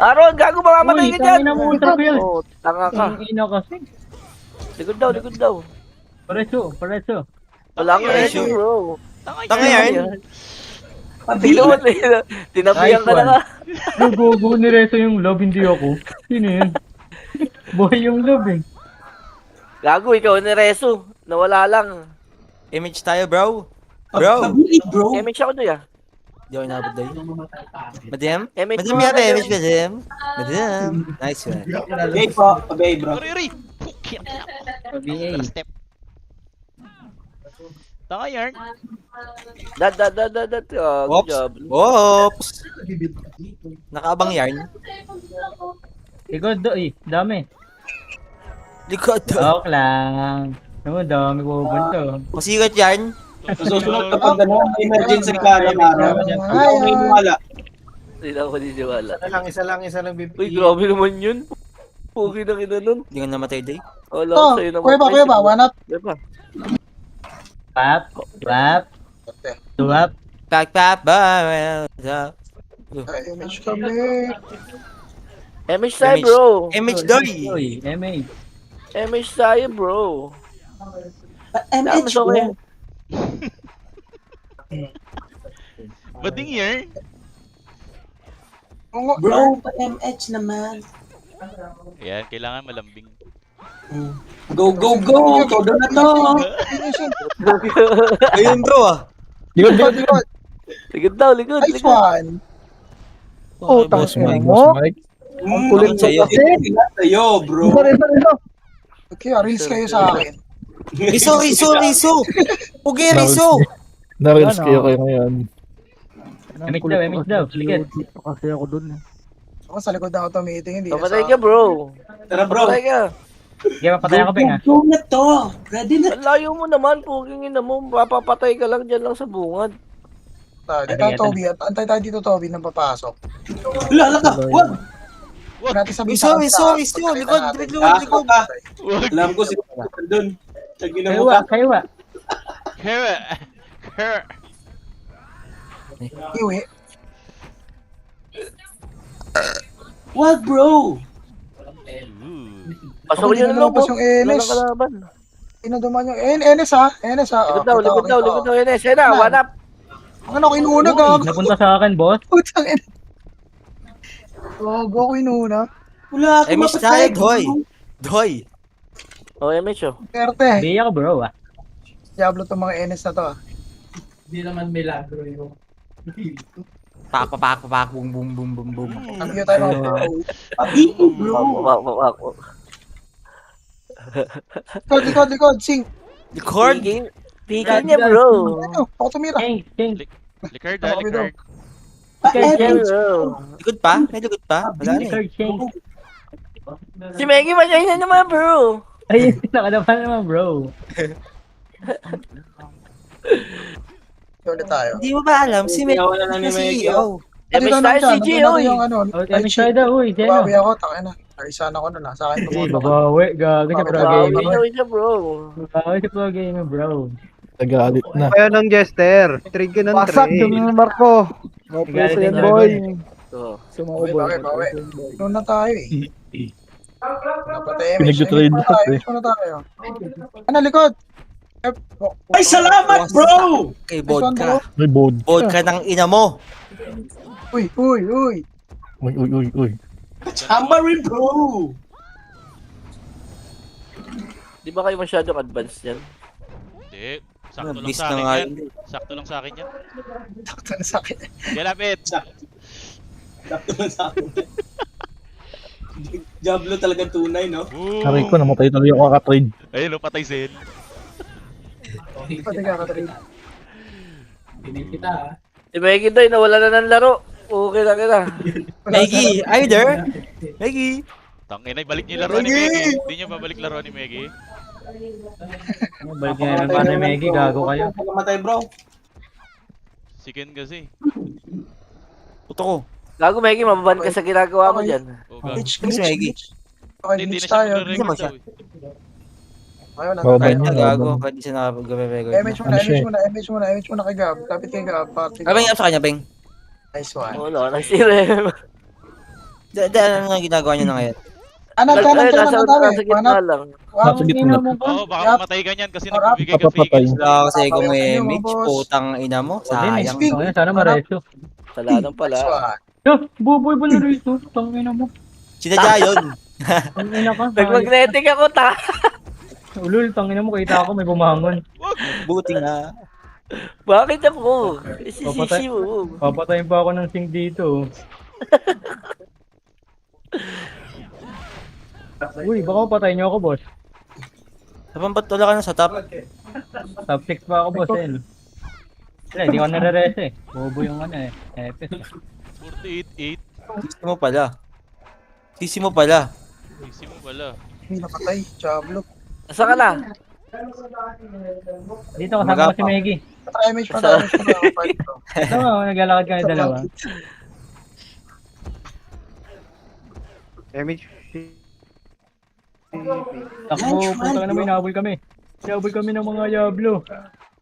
Speaker 3: Aaron, gago mamamatay
Speaker 2: Uy,
Speaker 3: ka dyan.
Speaker 2: tangina mo, ultra build.
Speaker 3: Oh, tanga ka.
Speaker 2: Ang ina kasi.
Speaker 3: Likod daw.
Speaker 2: Pareso.
Speaker 3: Wala kang reso bro.
Speaker 1: Tanga yarn.
Speaker 3: Tingnan mo, tinabihan ka na ka.
Speaker 2: Nagugo ni Reso yung love, hindi ako. Sino yun? Boy yung love eh.
Speaker 3: Gago, ikaw ni Reso. Nawala lang.
Speaker 1: Image tayo, bro. Bro.
Speaker 3: Image ako doon ah.
Speaker 1: Di ako inabot doy. Madam?
Speaker 3: Image
Speaker 1: Madam yata, image madam. Madam. Nice one.
Speaker 8: BA po, BA bro.
Speaker 7: Uri. Pukyan.
Speaker 2: BA.
Speaker 7: Step. Tanga yarn.
Speaker 3: Dad. Oh,
Speaker 1: Oops.
Speaker 3: good job.
Speaker 1: Oops. Nakaabang yarn.
Speaker 2: Ikaw do eh. Dami.
Speaker 1: Likod to.
Speaker 2: Joke lang. Ano, dami ko bunto.
Speaker 1: Masigat yarn.
Speaker 8: Susunod kapag emergency ka na araw. Ako may wala.
Speaker 3: Hindi na ako niniwala.
Speaker 8: Isa lang BA.
Speaker 3: Uy, grabe naman yun. Pugi na kita nun.
Speaker 1: Hindi ka namatay day.
Speaker 3: Wala
Speaker 6: Oh,
Speaker 3: ko sa'yo naman.
Speaker 6: kuya ba? One up.
Speaker 3: Kuya ba?
Speaker 2: Pap. Tuwap.
Speaker 1: Pap.
Speaker 6: Ay, image kami.
Speaker 3: Image tayo bro.
Speaker 1: Image doy.
Speaker 2: Uy, MA.
Speaker 3: Image tayo bro.
Speaker 8: MH
Speaker 3: Dami
Speaker 8: bro.
Speaker 7: Bading yarn.
Speaker 8: Bro, MH naman.
Speaker 7: Ayan, kailangan malambing.
Speaker 8: Go. Todo na to.
Speaker 1: Ayun bro ah.
Speaker 3: Likod daw, likod.
Speaker 6: Nice one.
Speaker 5: Putang
Speaker 9: Boss
Speaker 5: ina
Speaker 9: Mike,
Speaker 5: mo.
Speaker 9: Boss Mike.
Speaker 5: Ang kulit mo
Speaker 1: Sa'yo.
Speaker 5: kasi.
Speaker 8: Sa'yo, bro.
Speaker 5: Isa.
Speaker 6: Okay, reels kayo sa akin.
Speaker 1: Riso. Pugi riso.
Speaker 9: Na-reels kayo ngayon.
Speaker 2: MH daw. Likod.
Speaker 5: Kasi ako dun eh.
Speaker 6: Ako sa likod ng auto meeting, hindi.
Speaker 3: Pamatay ka bro.
Speaker 8: Tara bro.
Speaker 3: Pamatay ka.
Speaker 2: Sige, mapatay ako, Peng, ha?
Speaker 8: Go na to. Ready na.
Speaker 3: Ang layo mo naman, puging ina mo. Papapatay ka lang dyan lang sa bungad.
Speaker 6: Dito Toby, antay tayo dito Toby nang papasok.
Speaker 8: Lala ka. Wag.
Speaker 6: Natin sabihin
Speaker 1: Riso. Likod.
Speaker 8: Ka. Alam ko si doon. Tagina mo ka.
Speaker 2: Kaywa.
Speaker 7: Kaya.
Speaker 6: Iwi.
Speaker 8: Wag bro.
Speaker 3: Pasok nyo na lang po.
Speaker 6: Yung Enes.
Speaker 3: Walang kalaban.
Speaker 6: Inaduman yung NS ha. NS ha.
Speaker 3: Likod daw. Enes. Yan na, one up.
Speaker 6: Ang ano ko inuuna gag.
Speaker 2: Napunta sa akin, boss.
Speaker 6: Putang ina. Go ko inuuna.
Speaker 8: Wala ako
Speaker 1: Image tayo, doy.
Speaker 3: Oh, MH oh.
Speaker 6: Perte.
Speaker 2: Hindi ako, bro, ah.
Speaker 6: Diablo tong mga NS na to.
Speaker 1: Pak, boom.
Speaker 6: Ang cute tayo mga bro.
Speaker 8: Pabiko bro.
Speaker 3: Ako.
Speaker 6: Likod, sing.
Speaker 1: Record.
Speaker 3: Pigil niya bro.
Speaker 6: Ano? Ako tumira.
Speaker 2: King.
Speaker 7: Likard
Speaker 6: Okay,
Speaker 7: likard.
Speaker 3: Pigil bro.
Speaker 1: Likod pa? May likod pa? Wala na eh.
Speaker 2: Third King.
Speaker 3: Si Meggy matay na naman bro.
Speaker 2: Ay, nakadapan naman, bro.
Speaker 6: Ulit tayo.
Speaker 1: Hindi mo ba alam? Si Meg
Speaker 8: Wala na ni
Speaker 1: na
Speaker 8: Meg.
Speaker 1: CEO.
Speaker 3: MH tayo si G, oy.
Speaker 6: Yung ano.
Speaker 2: Oh, MH tayo daw, uy. Deno.
Speaker 6: Bawi ako, tangin na. Narisan ako na. Sa akin
Speaker 2: Hey,
Speaker 6: bumoto ka.
Speaker 2: babawi. Gago siya, pro
Speaker 3: Bawi
Speaker 2: gamer.
Speaker 3: daw siya bro.
Speaker 2: Babawi siya, pro gamer, bro.
Speaker 9: Nagalit na.
Speaker 5: Kaya ng Jester. Trig ka ng Wasak yung Marco. No
Speaker 2: Galit
Speaker 5: pressure yan,
Speaker 2: ng
Speaker 5: boy.
Speaker 3: Oo.
Speaker 5: Sumaubo.
Speaker 6: Bawi. Noon na tayo eh. Dapat
Speaker 9: Pinag-trade
Speaker 6: muna
Speaker 9: lahat
Speaker 6: tayo.
Speaker 9: eh.
Speaker 6: Muna tayo. Ano, likod?
Speaker 8: Ay, salamat, bro!
Speaker 1: Kay
Speaker 6: Nice one, bro.
Speaker 1: vodka.
Speaker 9: May bod.
Speaker 1: Vodka ng ina mo.
Speaker 6: Uy.
Speaker 9: Uy.
Speaker 8: Tama rin, bro!
Speaker 3: Di ba kayo masyadong advanced yan?
Speaker 7: Hindi. Sakto lang
Speaker 1: Bis
Speaker 7: sa
Speaker 1: na
Speaker 7: akin
Speaker 1: nga
Speaker 7: yan.
Speaker 1: yun.
Speaker 7: Sakto lang sa akin yan.
Speaker 6: Takto na sa akin.
Speaker 7: Kaya lapit.
Speaker 8: Sakto lang sa akin. Diablo talaga tunay, no?
Speaker 9: Sabi ko, namatay tuloy ako kaka-trade.
Speaker 7: Ayun, no, patay Zen.
Speaker 6: Pati ka, Katrin.
Speaker 3: Si Meggy doy, nawala na ng laro. Okay na kita.
Speaker 1: Maggie, are you there? Maggie.
Speaker 7: Tangina, balik niyo yung laro ni Meggy. Hindi niyo babalik laro ni Meggy.
Speaker 2: Balik niya naman ni Meggy, gago kayo.
Speaker 8: Pagkamatay, bro.
Speaker 7: Sikin kasi.
Speaker 1: Puto ko.
Speaker 3: Gago Meggy, mababan ka sa ginagawa mo dyan.
Speaker 7: Oh, gago.
Speaker 6: Glitch.
Speaker 1: Kasi Maggie.
Speaker 6: Okay,
Speaker 7: Hindi
Speaker 6: glitch
Speaker 7: na siya
Speaker 6: tayo.
Speaker 7: magre-record
Speaker 1: Hindi
Speaker 7: daw eh.
Speaker 6: Ayun,
Speaker 9: Baba
Speaker 1: Kahit
Speaker 9: niya,
Speaker 1: na gago.
Speaker 9: baba.
Speaker 1: Kahit di siya nakapag-record.
Speaker 6: Image muna kay Gab. Lapit kay Gab.
Speaker 1: Abang yung sa kanya, Beng.
Speaker 6: Nice one.
Speaker 3: Wala, nagsirem.
Speaker 1: Ano nga ginagawa niya na ngayon?
Speaker 3: Nasa gitna lang.
Speaker 9: Nasa gitna.
Speaker 7: Oo, baka mamatay ka niyan kasi nagbibigay ka
Speaker 9: Papatay.
Speaker 7: figures.
Speaker 1: Wala kasi kung
Speaker 6: Ayun,
Speaker 1: image.
Speaker 6: boss.
Speaker 1: Putang ina mo. Sayang.
Speaker 6: Speak.
Speaker 2: Ayun, sana mareso.
Speaker 3: Wala nang
Speaker 6: Nice
Speaker 3: pala.
Speaker 6: one.
Speaker 2: Yo, buboy ba na rito? Tangina mo.
Speaker 1: Sinadya yun.
Speaker 2: Tangina ka.
Speaker 3: Nag-magnetic ako, ta.
Speaker 2: Ulul, tangina mo, kita ako may bumangon.
Speaker 1: Buti nga.
Speaker 3: Bakit ako? Isisisi mo.
Speaker 2: Papatayin pa ako ng sing dito. Uy, baka patayin niyo ako, boss.
Speaker 1: Sapan ba't wala ka na sa top?
Speaker 2: Top 6 pa ako, boss. Eh. Wala, hindi ko nare-res eh. Bobo yung ano eh. Epis.
Speaker 7: 48-8.
Speaker 1: Sisi mo pala. Sisi mo pala.
Speaker 7: Easy mo pala.
Speaker 6: May napatay. Diablo.
Speaker 3: Asa ka na?
Speaker 2: Dito kasama ko si Meggy.
Speaker 6: Image pa tayo.
Speaker 2: Tama, naglalakad kami dalawa. Takbo, punta ka na may nahabol kami. Nahabol kami ng mga Diablo.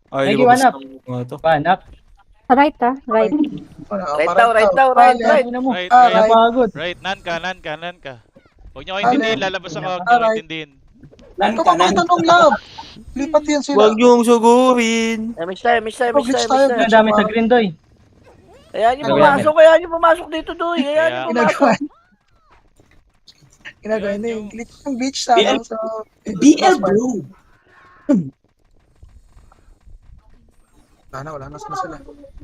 Speaker 1: Ay,
Speaker 2: Maggie,
Speaker 1: lumabas
Speaker 2: one up.
Speaker 1: ng mga to.
Speaker 2: Panak.
Speaker 10: Right
Speaker 3: Right down.
Speaker 2: Tangina mo.
Speaker 7: Right,
Speaker 6: Ah,
Speaker 7: right.
Speaker 2: Napagod.
Speaker 7: Right, nan ka. Huwag niyo kayo intindihin, lalabas ako. Huwag niyo kayo intindihin.
Speaker 8: Nan
Speaker 6: Ito
Speaker 8: ka,
Speaker 6: pa
Speaker 8: nan.
Speaker 6: tanong lab. Lipat yan sila.
Speaker 1: Huwag niyong sugurin.
Speaker 3: Miss time.
Speaker 2: Ang dami sa green doy.
Speaker 3: Ayan yung pumasok dito, doy. Ayan yung
Speaker 6: Ginagawa.
Speaker 3: pumasok.
Speaker 6: Ginagawa na yung glitch ng beach sa
Speaker 8: BL.
Speaker 6: sa
Speaker 8: BL, bro.
Speaker 6: Wala na sila.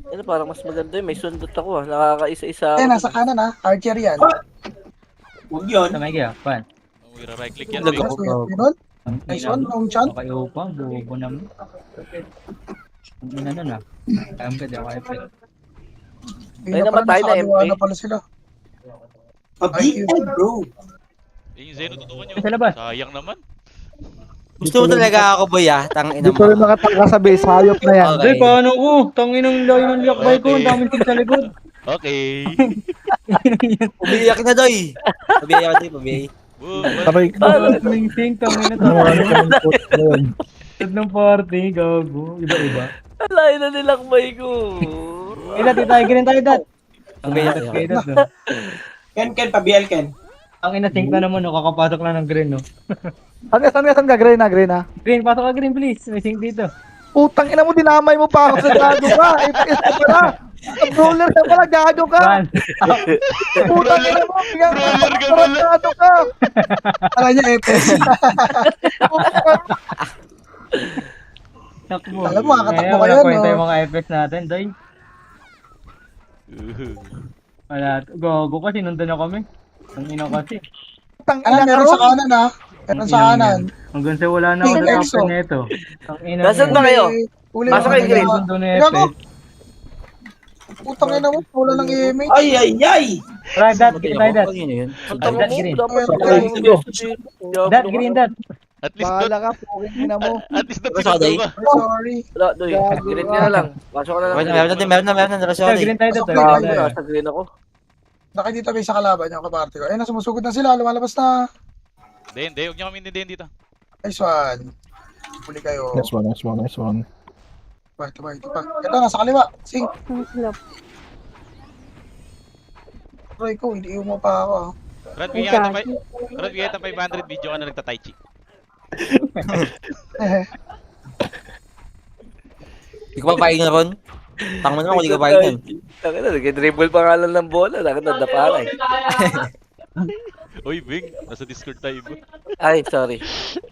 Speaker 3: Ano, parang mas maganda yun. May sundot ako, nakakaisa-isa
Speaker 6: Eh,
Speaker 3: ako.
Speaker 6: nasa kanan ha. Archer yan.
Speaker 8: Huwag yun.
Speaker 2: Sa Meggy ah, pan.
Speaker 7: Ang right click yan,
Speaker 1: Lago.
Speaker 7: Big.
Speaker 6: Nice one, Pinol. Nice one, Long Chan.
Speaker 2: Okay, upang. Bobo naman. Ang ina nun ah. Alam ka, di ako epis.
Speaker 3: Ay, namatay na, MP.
Speaker 6: Ano pala sila?
Speaker 8: BL, bro.
Speaker 7: Yung Zeno, tutukan niyo.
Speaker 2: Sa labas.
Speaker 7: Sayang naman.
Speaker 1: Gusto mo talaga ako, boy, ah? Tang ina
Speaker 5: Hindi ko rin
Speaker 1: mo.
Speaker 5: makatangka sa base. Hayop na yan.
Speaker 1: Okay.
Speaker 2: Ay, paano ko? Tangin ang layo ng lakbay ko. Ang daming ting sa likod.
Speaker 7: Okay.
Speaker 1: Umiiyak na, doy. Pabiyak, doy, pabiyak.
Speaker 7: Woo,
Speaker 5: Sabay ko.
Speaker 2: Daming ting, tangin na
Speaker 5: Ano
Speaker 2: tangin.
Speaker 5: ka ng put na yun.
Speaker 2: Sad ng party, gago. Iba-iba.
Speaker 3: Alay na nilakbay ko.
Speaker 2: Ilat, tayo, green tayo, dat. Ang
Speaker 1: Umiiyak
Speaker 2: ilat
Speaker 1: ako.
Speaker 2: kayo, dat. no?
Speaker 8: Ken, pa-BL, Ken.
Speaker 2: Ang ina-think na naman, no? Kakapasok lang ng green, no?
Speaker 5: Saan ka? Green na.
Speaker 2: Green, pasok ka green, please. May sink dito.
Speaker 5: Utang ina mo, dinamay mo pa ako sa gago ka. FPS ka pala. Controller ka pala, gago ka.
Speaker 2: Pan.
Speaker 5: Utang ina mo, bigyan ka
Speaker 7: Controller ka
Speaker 5: pa
Speaker 7: pala.
Speaker 5: gago ka.
Speaker 6: Kala niya FS.
Speaker 2: Takbo.
Speaker 6: Alam mo, kakatakbo
Speaker 2: Kaya,
Speaker 6: kayo,
Speaker 2: wala kwenta
Speaker 6: no?
Speaker 2: yung mga effects natin, doy. Wala. Gago kasi, nandun na kami. Ang ina kasi.
Speaker 5: Utang
Speaker 6: Ano,
Speaker 5: ina
Speaker 6: meron
Speaker 5: ka
Speaker 6: sa kanan ha. Meron sa kanan.
Speaker 2: Hanggang sa wala na ako
Speaker 6: Tingnan
Speaker 2: sa
Speaker 6: Exo.
Speaker 2: captain nito. Ang ina.
Speaker 3: Nasaan ba kayo?
Speaker 6: Uli
Speaker 3: Pasok kayo, Green.
Speaker 2: Nandun na
Speaker 6: Gago.
Speaker 2: effect.
Speaker 6: Utang ina mo, wala ng image.
Speaker 8: Ay.
Speaker 2: Try that, try that.
Speaker 1: Yun, yun.
Speaker 3: Punta mo
Speaker 2: That
Speaker 3: mo,
Speaker 2: green.
Speaker 3: dapat
Speaker 2: That, green, that.
Speaker 7: At least
Speaker 5: Bahala ka, pugin ina mo.
Speaker 7: at least
Speaker 1: Basta ako, Day.
Speaker 7: ka.
Speaker 6: Sorry.
Speaker 3: Wala, doy. Green ka na lang. Pasok ka na lang.
Speaker 1: Meron na. Narasyon
Speaker 2: Yeah,
Speaker 1: eh.
Speaker 2: green tayo dito.
Speaker 6: Pasok
Speaker 2: green
Speaker 6: na,
Speaker 2: tayo.
Speaker 3: Nasa green ako.
Speaker 6: Laki dito may sa kalaban yung kaparte ko. Ayun na, sumusugod na sila. Lumalabas na.
Speaker 7: Hindi. Huwag niyo kami intindihin dito.
Speaker 6: Nice one. Huli kayo.
Speaker 9: Nice one.
Speaker 6: Ito pa. Ito, nasa kaliwa. Sing. Try ko, hindi mo pa ako.
Speaker 7: Brad, bigyan kita 500 video ka na nagta-tai chi.
Speaker 1: Hindi ko pa paing na ron. Tang mo naman kung hindi ka paing yan.
Speaker 3: Tangina, nag-dribble pa nga lang ng bola. Nakita, napakay.
Speaker 7: Uy, Bing, nasa Discord tayo ba?
Speaker 3: Ay, sorry.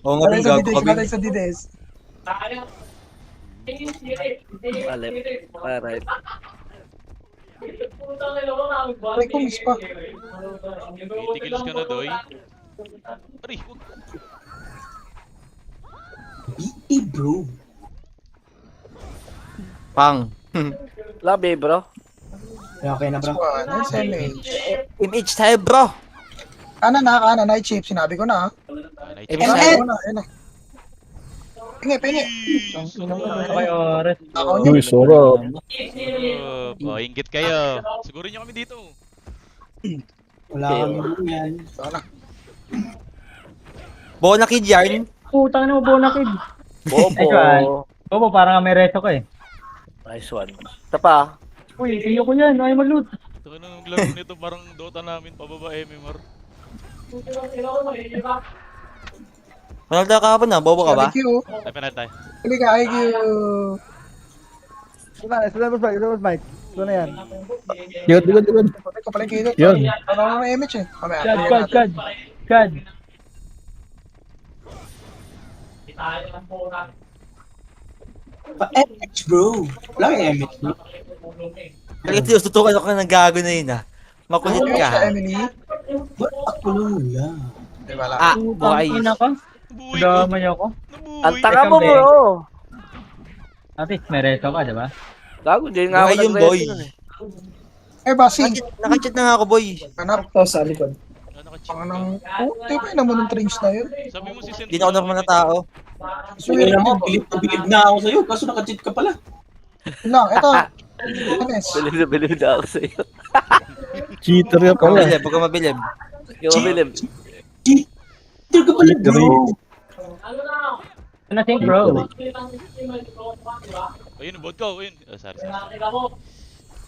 Speaker 1: Oo nga,
Speaker 6: Batay
Speaker 1: Bing,
Speaker 6: sa
Speaker 1: gago
Speaker 6: Dides,
Speaker 1: ka, Bing.
Speaker 6: batay sa Dides.
Speaker 3: Alep. Alright.
Speaker 6: Try ko, miss pa.
Speaker 7: 80 kills ka na, Doy. Aray, huwag.
Speaker 8: bro.
Speaker 1: Pang.
Speaker 3: Labi, bro.
Speaker 6: Okay na bro. Nice MH.
Speaker 1: MH tayo, bro.
Speaker 6: Kanan night shift. Sinabi ko na.
Speaker 7: Night
Speaker 1: MH
Speaker 7: shift.
Speaker 1: tayo.
Speaker 6: Sinabi ko na, ayun na. Pingi.
Speaker 2: Kayo, Ores.
Speaker 6: Ako niya.
Speaker 9: Uy, sarap.
Speaker 7: Inggit kayo. Sigurin nyo kami dito.
Speaker 8: Wala kami yan.
Speaker 6: Sana.
Speaker 1: Bona kid yarn.
Speaker 2: Putang na mo, Bonakid.
Speaker 3: Bobo.
Speaker 2: Bobo, parang may reso ka eh.
Speaker 3: Nice one. Tapa.
Speaker 2: Uy, tiyo ko yan. Ayaw mag-loot.
Speaker 7: Ito ka nang laro nito, parang Dota namin, pababa MMR.
Speaker 1: Manalda ka ba na? Bobo ka ba?
Speaker 6: IQ.
Speaker 7: Ay, panat tayo.
Speaker 6: Huli ka, IQ.
Speaker 5: Isa na, Mike. Ito na yan.
Speaker 9: Digod.
Speaker 6: Patay ko pala yung kilot.
Speaker 9: Yun.
Speaker 6: Ano na MH eh. Mamaya.
Speaker 2: Kad.
Speaker 8: MH bro. Wala kang MH bro.
Speaker 1: Bakit tinututukan ako ng gago na yun ah? Makulit
Speaker 6: MH
Speaker 1: ka.
Speaker 6: na Emily.
Speaker 8: Ba't ako lang wala?
Speaker 6: Di ba lang?
Speaker 1: Ah, buhay.
Speaker 2: Putang ka.
Speaker 7: Nabuhay ko.
Speaker 2: Damay ako.
Speaker 3: Ang
Speaker 7: Nabuhay.
Speaker 3: tanga mo, bro.
Speaker 2: At least may reso ka, diba?
Speaker 3: Gago, di nga ako
Speaker 1: Buhay yung
Speaker 3: nag-resto
Speaker 1: boy.
Speaker 3: nun eh.
Speaker 6: Eh, basing.
Speaker 1: Nakachat na nga ako, boy.
Speaker 6: Hanap.
Speaker 8: Sa likod.
Speaker 7: Naka-cheat
Speaker 6: Ang
Speaker 7: ka.
Speaker 6: anong... Oh, di ba yun naman ng trains na yun?
Speaker 7: Sabi mo si Sen.
Speaker 1: Hindi na ako naman na tao.
Speaker 8: So, yun mo, bilib na ako sa'yo. Kaso naka-cheat ka pala.
Speaker 6: Lang, eto. Anes.
Speaker 3: Bilib na ako sa'yo.
Speaker 9: Cheater ka
Speaker 1: Huwag ka
Speaker 9: pala.
Speaker 1: mabilib, huwag ka mabilib.
Speaker 3: Yung mabilib.
Speaker 8: Cheater ka pala bro.
Speaker 2: Ano na think, bro?
Speaker 7: Ayun, bot ko. Ayun. Oh, sorry.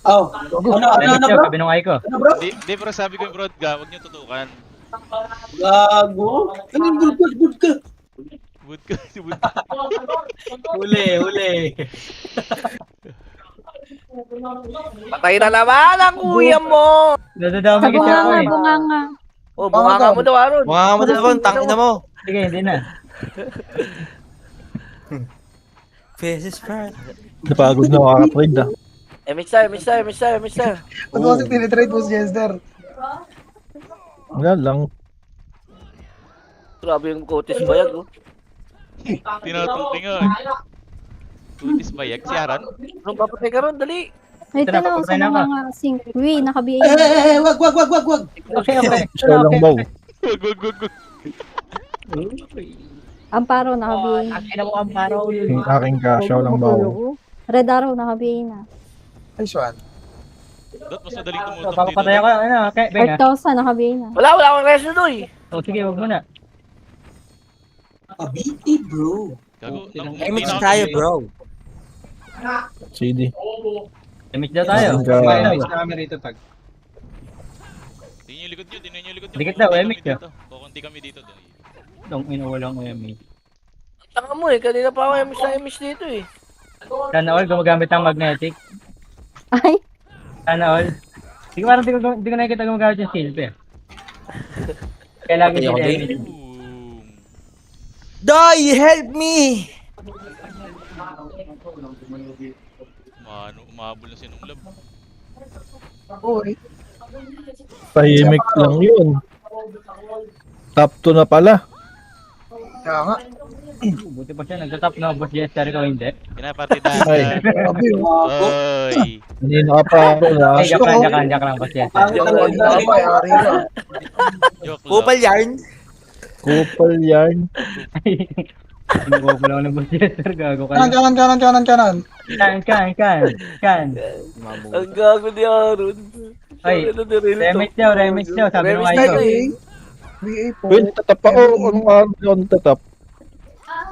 Speaker 8: Oh, ano
Speaker 2: Remix
Speaker 8: bro?
Speaker 2: yun, sabi nung ay ko.
Speaker 8: Ano bro?
Speaker 7: Di, pero sabi ko yung broad ka, huwag niyo tutukan.
Speaker 8: Gago. Ano yung good ka?
Speaker 7: Bot ka. Bot ka.
Speaker 2: Huli.
Speaker 3: Patay na naman ang kuya mo!
Speaker 2: Nadadami kasi ako eh.
Speaker 10: Bunganga.
Speaker 3: Oh, bunganga mo daw, Aaron.
Speaker 1: Mga mo na ron, tangin na mo.
Speaker 2: Sige, hindi na.
Speaker 1: Faces first.
Speaker 9: Napagod na makaka-trade na.
Speaker 3: MH tayo.
Speaker 6: Ba't mo kasi tinitrade mo si Jester?
Speaker 9: Wala lang.
Speaker 3: Grabe yung kotis bayag, oh.
Speaker 7: Tinatuti nga. Tutis bayag si Aran.
Speaker 3: Anong papatay ka ron? Dali.
Speaker 10: Ito
Speaker 2: Tara,
Speaker 10: na ako sa
Speaker 2: papatay na ka.
Speaker 10: mga sink. Uy, naka-BA.
Speaker 8: Wag.
Speaker 2: Okay.
Speaker 9: Siya lang baw.
Speaker 7: Wag.
Speaker 10: Amparo, naka-BA na.
Speaker 2: Ang ina mo ang paro.
Speaker 9: Yung aking ka, siya lang baw.
Speaker 10: Red Arrow, naka-BA na.
Speaker 6: Nice one.
Speaker 7: Dot, mas madaling tumutong
Speaker 2: Baka
Speaker 7: dito.
Speaker 2: patay ako. Ano, okay, Benga.
Speaker 10: 4,000, naka-BA na.
Speaker 3: Wala akong resto doy.
Speaker 2: O sige, wag mo na.
Speaker 8: Abiti bro.
Speaker 7: Gago.
Speaker 1: MH tayo, bro.
Speaker 9: CD.
Speaker 2: Image daw tayo.
Speaker 7: Tingnan yung likod nyo.
Speaker 2: Dikit daw,
Speaker 7: Kukunti
Speaker 2: MX
Speaker 7: kami
Speaker 2: nyo.
Speaker 7: dito. Kukunti kami dito, Doy.
Speaker 2: Dong inuwalang emi.
Speaker 3: Tanga mo eh, kanina pa ako MH dito eh.
Speaker 2: Sana all gumagamit ng magnetic.
Speaker 10: Ay,
Speaker 2: Sana all. Di ko nakikita gumagamit yung silp eh. Kaya lagi
Speaker 1: Patay ako,
Speaker 2: sila
Speaker 1: Doy.
Speaker 2: image.
Speaker 7: Boom.
Speaker 1: Doy, help me!
Speaker 7: Umabol na sinong lab.
Speaker 6: Uy.
Speaker 9: Tahimik lang yun. Top 2 na pala.
Speaker 6: Kaya nga.
Speaker 2: Buti pa siya nagtatap na boss Jester ko hindi.
Speaker 7: Pinapartida.
Speaker 9: Ay.
Speaker 6: Grabe yun.
Speaker 7: Oy.
Speaker 9: Hindi nakaparo na.
Speaker 2: Ay, joke lang boss Jester.
Speaker 6: Ano ba, yari ka.
Speaker 7: Joke lang.
Speaker 1: Kupal yarn.
Speaker 9: Kupal yarn.
Speaker 2: Inuwa ko lang ng boss Jester, gago kayo.
Speaker 6: Kanan.
Speaker 2: Kan.
Speaker 3: Ang gago ni Aaron.
Speaker 2: Ay,
Speaker 3: Ano na rin ito?
Speaker 2: remix daw, sabi nung
Speaker 3: Remix
Speaker 2: ay
Speaker 3: tayo
Speaker 2: ko.
Speaker 3: eh.
Speaker 6: BA po.
Speaker 9: Uy, tatap ako. Anong araw hindi ako natatap?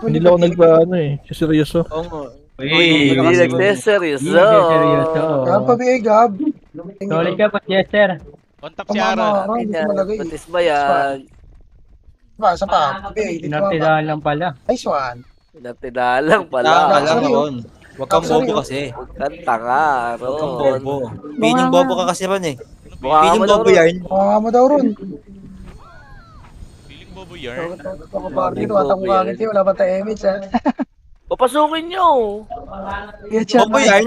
Speaker 9: Hindi lang ako nagpaano eh. Seryoso.
Speaker 1: Oo nga.
Speaker 2: Uy,
Speaker 3: Hindi nagseseryoso.
Speaker 2: seryoso.
Speaker 6: Gab pa BA, Gab.
Speaker 2: Solid ka boss Jester.
Speaker 7: On top si Ara.
Speaker 6: Tumama, hindi ko malagay.
Speaker 3: Batis ba yan?
Speaker 6: Sa pa. Okay, dito
Speaker 2: Pinartidahan lang pala.
Speaker 6: Nice one.
Speaker 3: Pinatidalang
Speaker 1: Tama
Speaker 3: pala.
Speaker 1: lang,
Speaker 6: Sorry,
Speaker 1: Ron. Huwag kang
Speaker 6: Sorry,
Speaker 1: bobo kasi.
Speaker 3: Huwag kang tanga,
Speaker 1: Huwag kang
Speaker 3: Ron.
Speaker 1: bobo. Piling bobo ka kasi Ron eh.
Speaker 3: Mukha
Speaker 1: Piling
Speaker 3: mo daw,
Speaker 1: bobo
Speaker 3: Ron.
Speaker 1: yarn.
Speaker 6: Mukha mo daw ron.
Speaker 7: Feeling bobo yarn.
Speaker 6: Ako party, tumatang bakit yun. Wala pa tayo image ha.
Speaker 3: Papasukin nyo.
Speaker 1: Bobo yarn?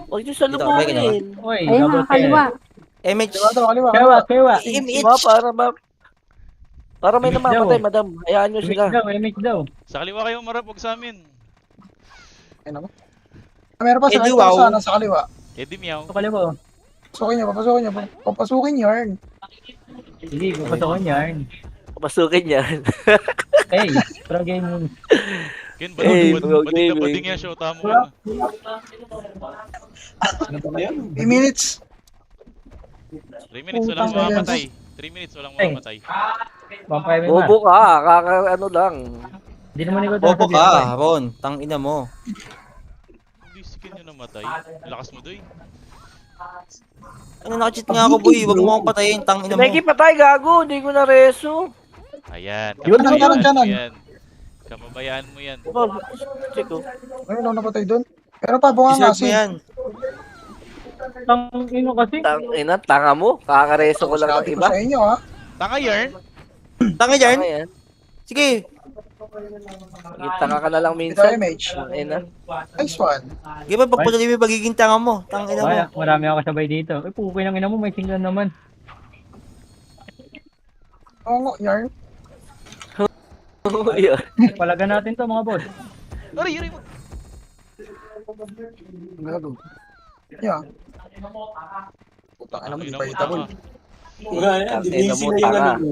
Speaker 3: Huwag nyo salubungin.
Speaker 2: Uy,
Speaker 10: Ayun na, kaliwa.
Speaker 1: MH.
Speaker 6: Kaliwa.
Speaker 2: Kewa.
Speaker 3: Diba, para may namamatay, madam. Hayaan nyo sila.
Speaker 2: MH daw.
Speaker 7: Sa kaliwa kayo marap, huwag sa amin.
Speaker 6: Meron pa
Speaker 1: Eh, di,
Speaker 6: sa
Speaker 1: wow.
Speaker 6: sana sa kaliwa.
Speaker 7: Eddie Meow.
Speaker 2: Ito kaliwa.
Speaker 6: Papasukin yarn.
Speaker 2: Hindi, papasok ko yarn.
Speaker 3: Papasukin yan.
Speaker 2: Hey, pro gaming.
Speaker 7: Ken,
Speaker 3: Hey,
Speaker 7: bading
Speaker 3: bro,
Speaker 7: na
Speaker 3: gaming.
Speaker 7: bading yan, show. Tama mo na.
Speaker 6: 3 minutes.
Speaker 7: 3 minutes, walang
Speaker 6: Putang
Speaker 7: mamamatay. 3 minutes, walang mamamatay.
Speaker 2: Vampire na.
Speaker 3: Bobo ka, ano lang.
Speaker 2: Hindi naman ikaw
Speaker 1: Bobo
Speaker 2: sasabihin ko eh.
Speaker 1: ka, Ron. Tang ina mo.
Speaker 7: Hindi si Ken yung namatay. Lakas mo, doy.
Speaker 1: Ano, nakacheat nga ako, boy. Huwag mo akong patayin. Tang ina mo.
Speaker 3: Nike patay, gago. Hindi ko na reso.
Speaker 7: Ayan,
Speaker 6: Yun,
Speaker 7: kapabayaan
Speaker 6: kanan.
Speaker 7: mo yan. Kapabayaan mo yan.
Speaker 3: Check ko.
Speaker 6: Ayun, napatay doon. Pero pa, bunga nga
Speaker 1: Deserve mo yan.
Speaker 2: Tang ino kasi.
Speaker 3: Tanga mo. Kakareso ko lang ng
Speaker 6: Sabi ko
Speaker 3: iba.
Speaker 6: sa inyo ha.
Speaker 7: Tanga yarn.
Speaker 1: Tanga yarn.
Speaker 3: Tanga yan.
Speaker 1: Sige.
Speaker 3: Tanga ka na lang
Speaker 6: Dito
Speaker 3: minsan.
Speaker 6: image.
Speaker 3: Ina.
Speaker 6: Nice one.
Speaker 1: Di ba pagpatuloy mo yung magiging tanga mo? Tang ina mo.
Speaker 2: Wala, marami ako kasabay dito. Eh, pukoy ng ina mo, may singlan naman.
Speaker 6: Oo, yarn.
Speaker 3: Yun.
Speaker 2: Palagan natin to mga boss.
Speaker 7: Aray, aray mo.
Speaker 6: Gago. Yeah. Putang ina mo, di
Speaker 7: Ina
Speaker 6: ba
Speaker 7: mo,
Speaker 6: ito
Speaker 7: tanga.
Speaker 8: Wala yan,
Speaker 3: Tangina
Speaker 8: dinising
Speaker 3: mo,
Speaker 8: na yung
Speaker 3: tanga.
Speaker 8: ano.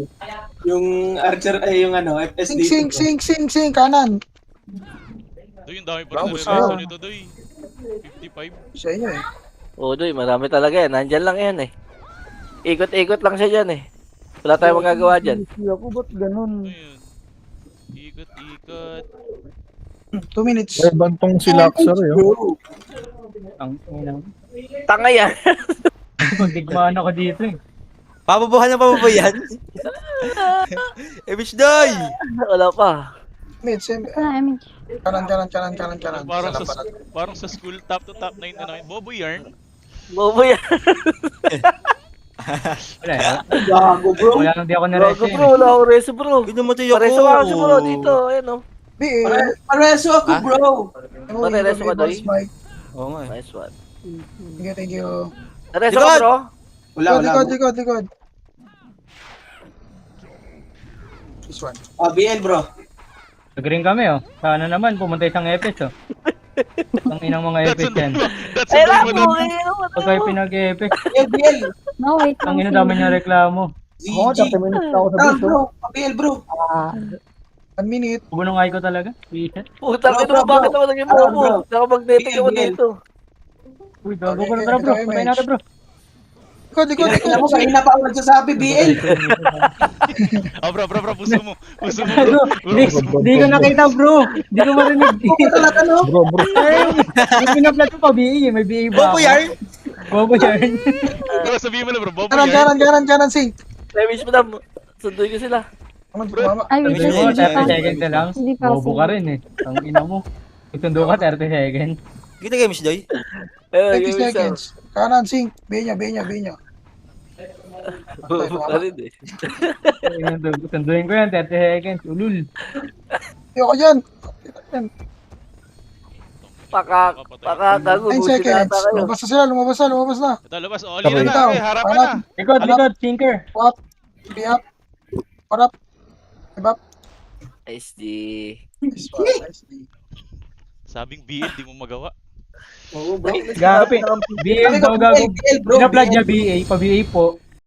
Speaker 8: Yung Archer, ay yung ano, FSD.
Speaker 6: Sing, kanan.
Speaker 7: Doy, yung dami pa
Speaker 6: Bravo,
Speaker 7: rin
Speaker 6: sa'yo.
Speaker 7: na nito, doy. 55.
Speaker 6: Sa inyo eh.
Speaker 3: Oo, doy. Marami talaga yan. Nandyan lang yan eh. Ikot-ikot lang siya dyan eh. Wala tayong magagawa dyan.
Speaker 5: Ako, ba't ganun?
Speaker 7: Ayun. Ikot.
Speaker 6: 2 minutes.
Speaker 9: May bantong si Laxar eh. Oh.
Speaker 8: Bro,
Speaker 2: Ang ina.
Speaker 3: Tanga yan.
Speaker 2: Magdigmaan ako dito eh.
Speaker 1: Papabuhan na papabuhan yan. MH Doy!
Speaker 3: Wala pa.
Speaker 6: Minutes.
Speaker 10: Wala, image.
Speaker 6: Kanan.
Speaker 7: Parang sa school, top to top 9 na namin. Bobo yarn.
Speaker 3: Bobo yan.
Speaker 2: Wala eh.
Speaker 8: gago bro.
Speaker 2: Wala nang di ako nareso
Speaker 3: Gago
Speaker 2: eh.
Speaker 3: bro. Wala akong reso bro.
Speaker 1: Pinamatay ako.
Speaker 3: Pareso ka kasi bro dito. Ayan o.
Speaker 8: Pareso ako bro.
Speaker 3: Pareso ka, Doy?
Speaker 1: Oo nga eh.
Speaker 3: Nice one.
Speaker 6: Thank you.
Speaker 3: Reso
Speaker 1: Likod!
Speaker 3: ka bro.
Speaker 8: Wala.
Speaker 6: Likod. This one.
Speaker 8: BL bro.
Speaker 2: Nag-green kami oh. Sana naman, pumunta isang epis oh. Ang inang mga epis yan.
Speaker 7: That's
Speaker 3: Ay,
Speaker 7: a
Speaker 3: labo.
Speaker 2: Pag kayo pinag-epis,
Speaker 8: BL.
Speaker 10: No, wait
Speaker 2: ang
Speaker 10: lang.
Speaker 2: ina dami niya reklamo.
Speaker 5: Oo, 30 minutes na ako sa
Speaker 8: Down
Speaker 5: bus.
Speaker 8: bro. BL bro.
Speaker 6: 1 minute.
Speaker 2: Bubunong ay ko talaga. Reset.
Speaker 3: Putang ina
Speaker 8: Bro,
Speaker 3: mo. Bakit ako naging bobo?
Speaker 8: bro.
Speaker 3: Nakapag-netting ako dito.
Speaker 2: Uy, gago ko na tara bro. Patay natin bro.
Speaker 6: Likod.
Speaker 8: Kaya mo kanina pa ako nagsasabi BL.
Speaker 7: Oh, bro, puso mo. Puso mo,
Speaker 2: Gago.
Speaker 7: bro.
Speaker 2: Hindi ko nakita bro. Hindi ko marinig.
Speaker 8: Talaga no?
Speaker 9: Bro.
Speaker 2: May pinaplat ko pa BA eh. May BA ba
Speaker 1: Bobo
Speaker 2: ako?
Speaker 1: yarn!
Speaker 2: Bobo yarn.
Speaker 7: Bro, sabihin mo na, bro. Bobo yarn.
Speaker 6: Kanan, sing.
Speaker 3: Levis mo dam. Sunduin ko sila.
Speaker 6: Ano, tumama.
Speaker 10: Ay, wait
Speaker 2: Sabi mo,
Speaker 10: lang.
Speaker 2: 30 seconds na lang.
Speaker 10: Hindi pa
Speaker 2: Bobo ka rin eh. Ang ina mo. Itundo ka 30 seconds.
Speaker 1: Kita kayo, MH Doy?
Speaker 6: 30 seconds. Kanan, sing. Benya.
Speaker 3: Bobo ka rin eh.
Speaker 2: Sunduin ko yan 30 seconds. Ulul.
Speaker 6: Ayoko dyan.
Speaker 3: Gago.
Speaker 6: 9
Speaker 3: Busi
Speaker 6: seconds.
Speaker 3: nata kayo.
Speaker 6: Lumabas na.
Speaker 7: Ito, labas. Oh, lina na.
Speaker 6: Ikaw,
Speaker 7: Okay, harap ka
Speaker 6: harap.
Speaker 7: na.
Speaker 2: Likod, tinker.
Speaker 6: Up. Be up. Up. Up.
Speaker 3: SD.
Speaker 6: Nice one.
Speaker 7: Sabing BL, di mo magawa.
Speaker 8: Oo bro.
Speaker 2: Gago. BA daw gago.
Speaker 8: BL bro.
Speaker 2: Pinaplat niya BA. Pa BA po.